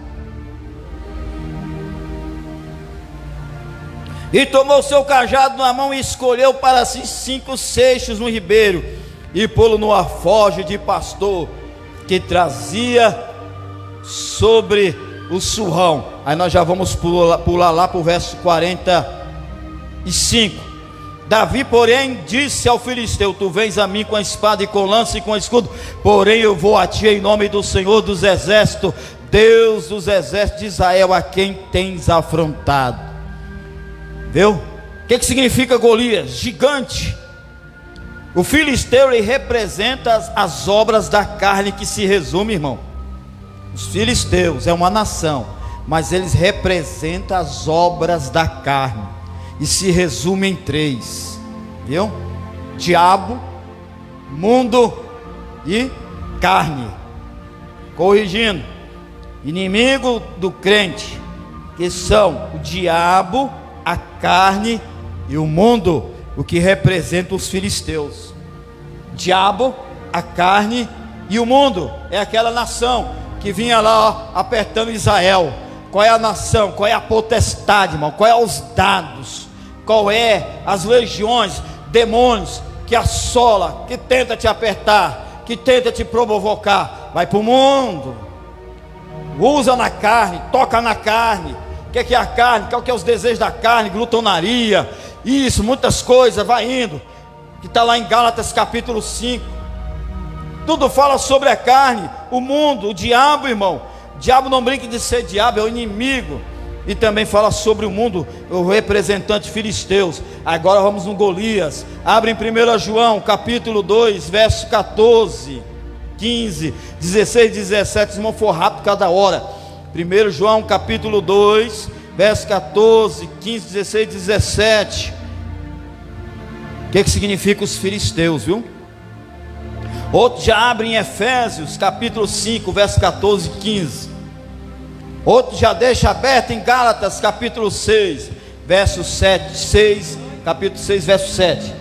E tomou o seu cajado na mão e escolheu para si 5 seixos no ribeiro e pô-lo no alforje de pastor que trazia sobre o surrão. Aí nós já vamos pular lá para o verso 45. Davi, porém, disse ao filisteu: tu vens a mim com a espada e com lança e com escudo, porém eu vou a ti em nome do Senhor dos exércitos, Deus dos exércitos de Israel, a quem tens afrontado. Viu? O que significa Golias? Gigante. O filisteu, ele representa as obras da carne, que se resume, irmão. Os filisteus é uma nação, mas eles representam as obras da carne, e se resume em 3, viu? Diabo, mundo e carne. Corrigindo, inimigo do crente, que são o diabo, a carne e o mundo, o que representa os filisteus. Diabo, a carne e o mundo é aquela nação que vinha lá, ó, apertando Israel. Qual é a nação? Qual é a potestade, irmão? Qual é os dados? Qual é as legiões, demônios que assola, que tenta te apertar, que tenta te provocar? Vai para o mundo, usa na carne, toca na carne. O que é a carne? Qual que é os desejos da carne? Glutonaria, isso, muitas coisas, vai indo, que está lá em Gálatas capítulo 5, tudo fala sobre a carne, o mundo, o diabo, irmão. O diabo não brinca de ser diabo, é o inimigo. E também fala sobre o mundo, o representante filisteus. Agora vamos no Golias. Abre em 1 João capítulo 2, verso 14, 15, 16, 17, irmão, for rápido cada hora. 1 João capítulo 2, verso 14, 15, 16, 17. O que significa os filisteus, viu? Outro já abre em Efésios, capítulo 5, verso 14 e 15. Outro já deixa aberto em Gálatas, capítulo 6, verso 7, 6, capítulo 6, verso 7.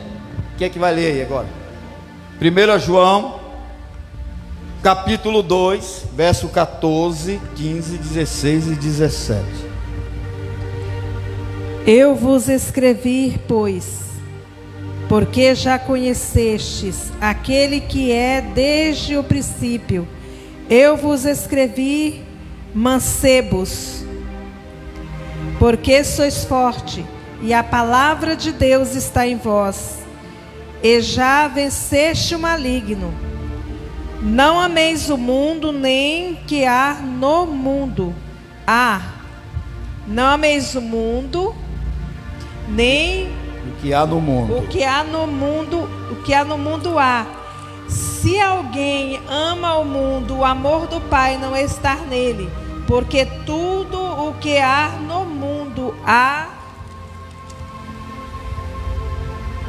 O que vai ler aí agora? 1 João, capítulo 2, verso 14, 15, 16 e 17. Eu vos escrevi, pois, porque já conhecestes aquele que é desde o princípio. Eu vos escrevi, mancebos, porque sois forte, e a palavra de Deus está em vós, e já venceste o maligno. Não ameis o mundo, nem que há no mundo. Não ameis o mundo, nem o que há no mundo. O que há no mundo há. Se alguém ama o mundo, o amor do Pai não está nele, porque tudo o que há no mundo há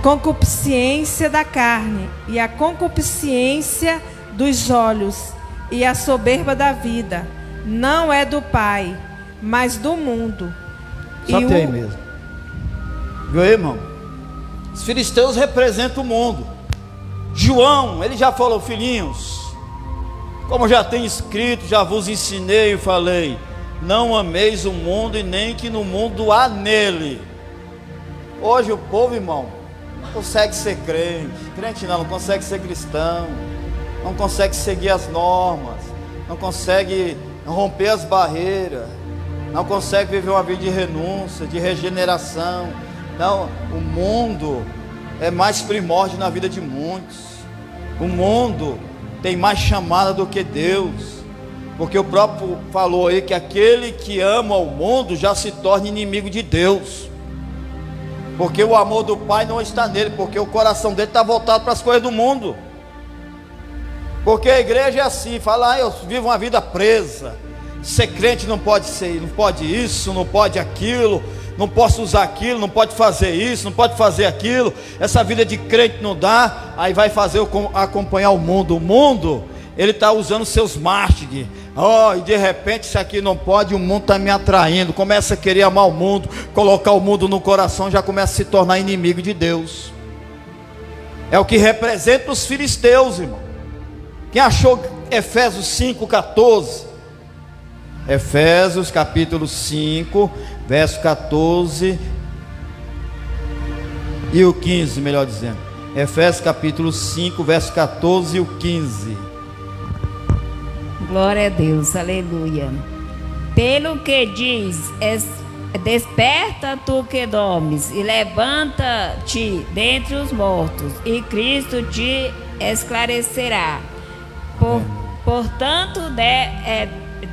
concupiscência da carne, e a concupiscência dos olhos, e a soberba da vida, não é do Pai, mas do mundo. Só tem aí mesmo. Viu aí, irmão? Os filisteus representam o mundo. João, ele já falou: filhinhos, como já tem escrito, já vos ensinei e falei, não ameis o mundo, e nem que no mundo há nele. Hoje o povo, irmão, não consegue ser crente não consegue ser cristão, não consegue seguir as normas, não consegue romper as barreiras, não consegue viver uma vida de renúncia, de regeneração. Não, o mundo é mais primórdio na vida de muitos. O mundo tem mais chamada do que Deus, porque o próprio falou aí que aquele que ama o mundo já se torna inimigo de Deus, porque o amor do Pai não está nele, porque o coração dele está voltado para as coisas do mundo. Porque a igreja é assim, fala: eu vivo uma vida presa, ser crente não pode ser, não pode isso, não pode aquilo, não posso usar aquilo, não pode fazer isso, não pode fazer aquilo, essa vida de crente não dá. Aí vai fazer acompanhar o mundo, ele está usando seus marketing, e de repente isso aqui não pode, o mundo está me atraindo, começa a querer amar o mundo, colocar o mundo no coração, já começa a se tornar inimigo de Deus. É o que representa os filisteus, irmão. Quem achou Efésios 5,14? Efésios capítulo 5, verso 14 e o 15, melhor dizendo. Efésios capítulo 5, verso 14 e o 15. Glória a Deus, aleluia. Pelo que diz, desperta tu que dormes, e levanta-te dentre os mortos, e Cristo te esclarecerá. Portanto,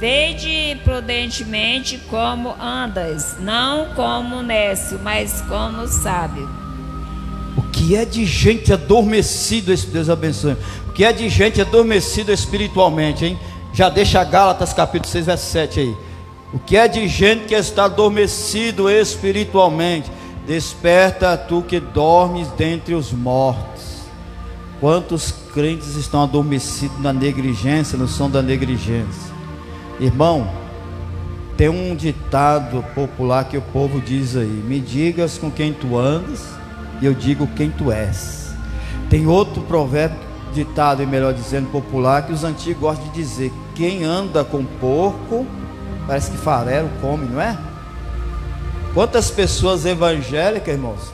vede prudentemente como andas, não como nécio, mas como sábio. O que é de gente adormecida, Deus abençoe. O que é de gente adormecida espiritualmente, hein? Já deixa Gálatas capítulo 6, verso 7 aí. O que é de gente que está adormecido espiritualmente? Desperta tu que dormes dentre os mortos. Quantos crentes estão adormecidos na negligência, no som da negligência? Irmão, tem um ditado popular que o povo diz aí: me digas com quem tu andas, e eu digo quem tu és. Tem outro provérbio, ditado, melhor dizendo, popular, que os antigos gostam de dizer: quem anda com porco, parece que farelo come, não é? Quantas pessoas evangélicas, irmãos,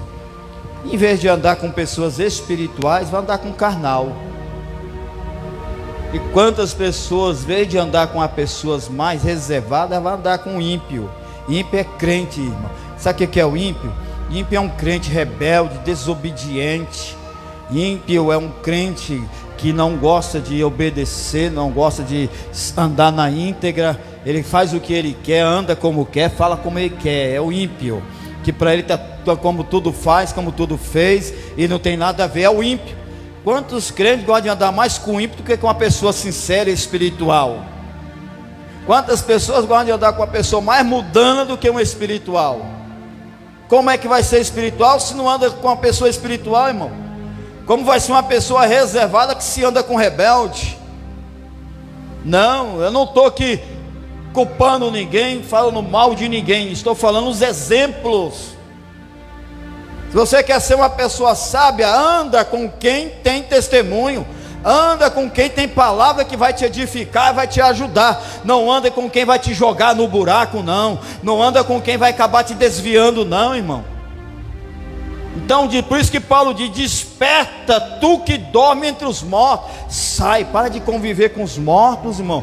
em vez de andar com pessoas espirituais, vão andar com carnal. E quantas pessoas, em vez de andar com as pessoas mais reservadas, vão andar com ímpio. Ímpio é crente, irmão. Sabe o que é o ímpio? Ímpio é um crente rebelde, desobediente. Ímpio é um crente que não gosta de obedecer, não gosta de andar na íntegra. Ele faz o que ele quer, anda como quer, fala como ele quer. É o ímpio, que para ele está como tudo faz, como tudo fez, e não tem nada a ver. É o ímpio. Quantos crentes gostam de andar mais com ímpio do que com uma pessoa sincera e espiritual? Quantas pessoas gostam de andar com uma pessoa mais mudana do que uma espiritual? Como é que vai ser espiritual se não anda com uma pessoa espiritual, irmão? Como vai ser uma pessoa reservada que se anda com rebelde? Não, eu não estou aqui culpando ninguém, falando mal de ninguém, estou falando os exemplos. Se você quer ser uma pessoa sábia, anda com quem tem testemunho, anda com quem tem palavra que vai te edificar, vai te ajudar. Não anda com quem vai te jogar no buraco, não. Não anda com quem vai acabar te desviando, não, irmão. Então, por isso que Paulo diz: desperta, tu que dorme entre os mortos. Sai, para de conviver com os mortos, irmão.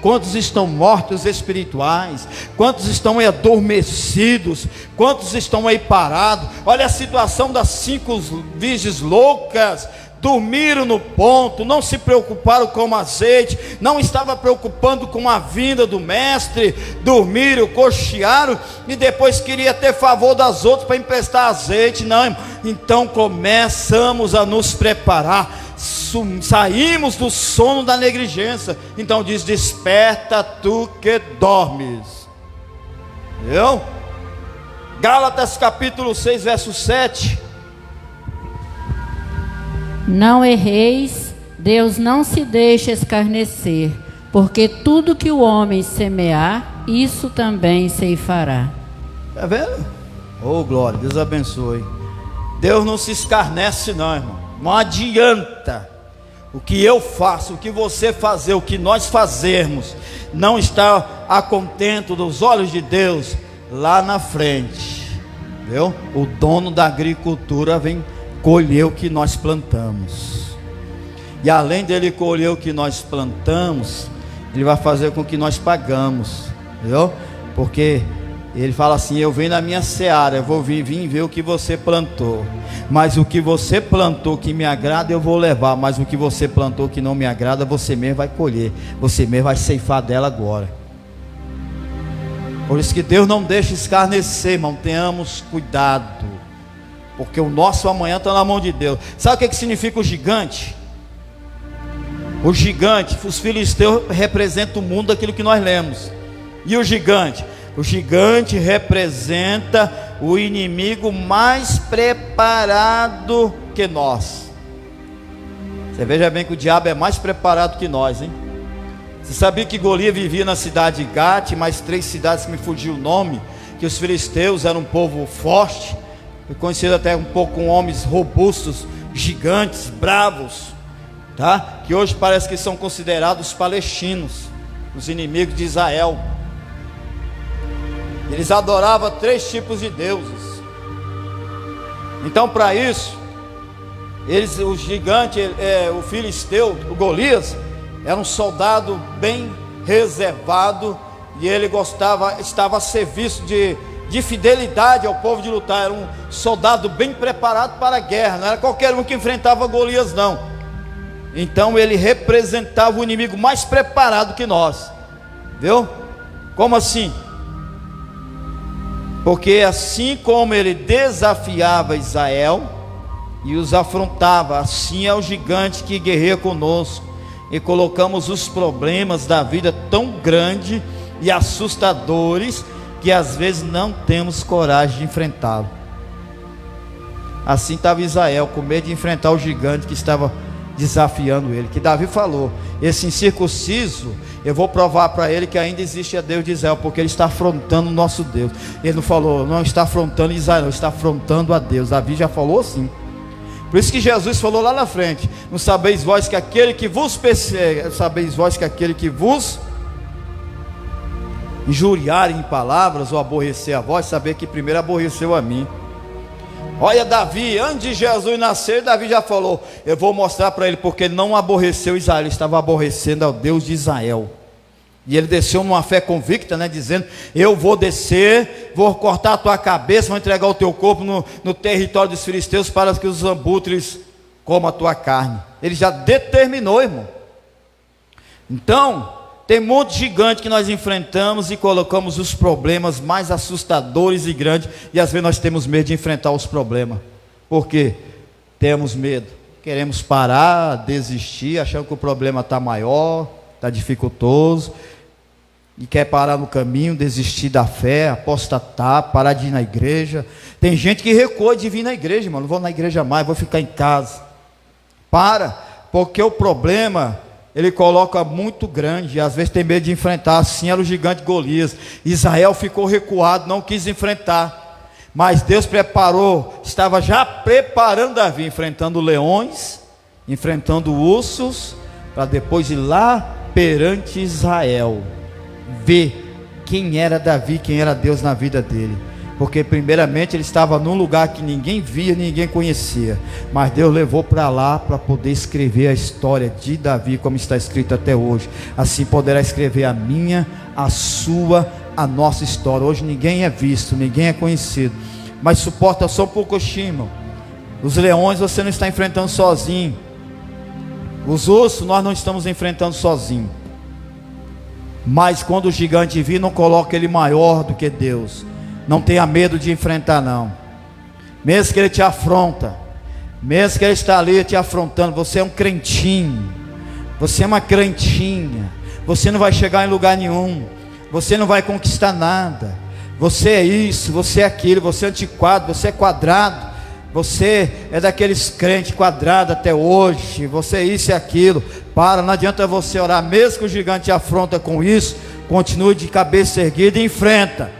Quantos estão mortos espirituais? Quantos estão aí adormecidos? Quantos estão aí parados? Olha a situação das 5 virgens loucas. Dormiram no ponto, não se preocuparam com o azeite, não estavam preocupando com a vinda do mestre. Dormiram, cochearam e depois queria ter favor das outras para emprestar azeite. Não, irmão. Então começamos a nos preparar, saímos do sono da negligência. Então diz: desperta tu que dormes. Viu? Gálatas capítulo 6 verso 7. Não erreis, Deus não se deixa escarnecer, porque tudo que o homem semear, isso também ceifará. Está vendo? Oh glória, Deus abençoe. Deus não se escarnece não, irmão. Não adianta o que eu faço, o que você fazer, o que nós fazermos, não está a contento dos olhos de Deus. Lá na frente, viu? O dono da agricultura vem colher o que nós plantamos, e além dele colher o que nós plantamos, ele vai fazer com que nós pagamos, viu? Porque ele fala assim: eu venho na minha seara, eu vou vir ver o que você plantou, mas o que você plantou que me agrada eu vou levar, mas o que você plantou que não me agrada, você mesmo vai colher, você mesmo vai ceifar dela agora. Por isso que Deus não deixa escarnecer, irmão. Tenhamos cuidado, porque o nosso amanhã está na mão de Deus. Sabe o que significa o gigante? O gigante, os filisteus representam o mundo daquilo que nós lemos. E o gigante? O gigante representa o inimigo mais preparado que nós. Você veja bem que o diabo é mais preparado que nós, hein? Você sabia que Golias vivia na cidade de Gate, mais 3 cidades que me fugiu o nome, que os filisteus eram um povo forte, conhecido até um pouco com homens robustos, gigantes, bravos, tá? Que hoje parece que são considerados palestinos, os inimigos de Israel. Eles adoravam 3 tipos de deuses. Então, para isso, o gigante, o filisteu, o Golias, era um soldado bem reservado, e ele estava a serviço de fidelidade ao povo de lutar. Era um soldado bem preparado para a guerra, não era qualquer um que enfrentava Golias, não. Então ele representava o inimigo mais preparado que nós, viu? Como assim? Porque assim como ele desafiava Israel e os afrontava, assim é o gigante que guerreia conosco, e colocamos os problemas da vida tão grandes e assustadores, que às vezes não temos coragem de enfrentá-lo. Assim estava Israel, com medo de enfrentar o gigante que estava desafiando ele. Que Davi falou: esse incircunciso, eu vou provar para ele que ainda existe a Deus de Israel, porque ele está afrontando o nosso Deus. Ele não falou, não está afrontando Israel, está afrontando a Deus. Davi já falou assim. Por isso que Jesus falou lá na frente: não sabeis vós que aquele que vos persegue, sabeis vós que aquele que vos injuriar em palavras ou aborrecer a vós, saber que primeiro aborreceu a mim. Olha Davi, antes de Jesus nascer, Davi já falou: eu vou mostrar para ele, porque ele não aborreceu Israel, ele estava aborrecendo ao Deus de Israel. E ele desceu numa fé convicta, né, dizendo: eu vou descer, vou cortar a tua cabeça, vou entregar o teu corpo no território dos filisteus, para que os abutres comam a tua carne. Ele já determinou, irmão. Então, tem um monte de gigante que nós enfrentamos e colocamos os problemas mais assustadores e grandes, e às vezes nós temos medo de enfrentar os problemas. Por quê? Temos medo, queremos parar, desistir, achando que o problema está maior, está dificultoso. e quer parar no caminho, desistir da fé, apostatar, parar de ir na igreja. Tem gente que recua de vir na igreja, irmão, não vou na igreja mais, vou ficar em casa. Porque o problema, ele coloca muito grande, e às vezes tem medo de enfrentar. Assim era o gigante Golias. Israel ficou recuado, não quis enfrentar, mas Deus preparou, estava já preparando Davi, enfrentando leões, enfrentando ursos, para depois ir lá perante Israel, ver quem era Davi, quem era Deus na vida dele. Porque primeiramente ele estava num lugar que ninguém via, ninguém conhecia, mas Deus levou para lá para poder escrever a história de Davi, como está escrito até hoje. Assim poderá escrever a minha, a sua, a nossa história. Hoje ninguém é visto, ninguém é conhecido, mas suporta só um pouco, irmão. Os leões você não está enfrentando sozinho, os ursos nós não estamos enfrentando sozinho. Mas quando o gigante vir, não coloque ele maior do que Deus. Não tenha medo de enfrentar, não. Mesmo que ele te afronta, mesmo que ele está ali te afrontando, você é um crentinho, você é uma crentinha, você não vai chegar em lugar nenhum, você não vai conquistar nada. Você é isso, você é aquilo, você é antiquado, você é quadrado, você é daqueles crentes quadrados até hoje, você é isso e aquilo. Não adianta você orar, mesmo que o gigante te afronta com isso, continue de cabeça erguida e enfrenta.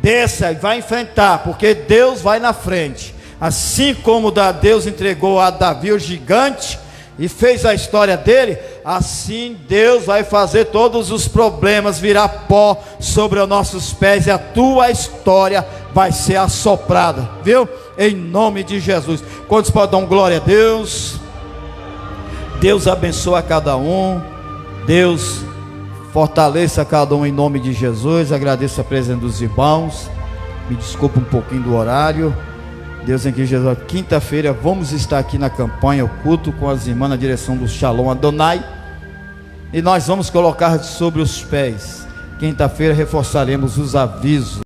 Desça e vai enfrentar, porque Deus vai na frente. Assim como Deus entregou a Davi o gigante e fez a história dele, assim Deus vai fazer todos os problemas virar pó sobre os nossos pés, e a tua história vai ser assoprada, viu? Em nome de Jesus. Quantos podem dar glória a Deus? Deus abençoe a cada um, Deus fortaleça cada um em nome de Jesus. Agradeço a presença dos irmãos, me desculpa um pouquinho do horário. Deus em que Jesus, quinta-feira vamos estar aqui na campanha, o culto com as irmãs na direção do Shalom Adonai, e nós vamos colocar sobre os pés. Quinta-feira reforçaremos os avisos.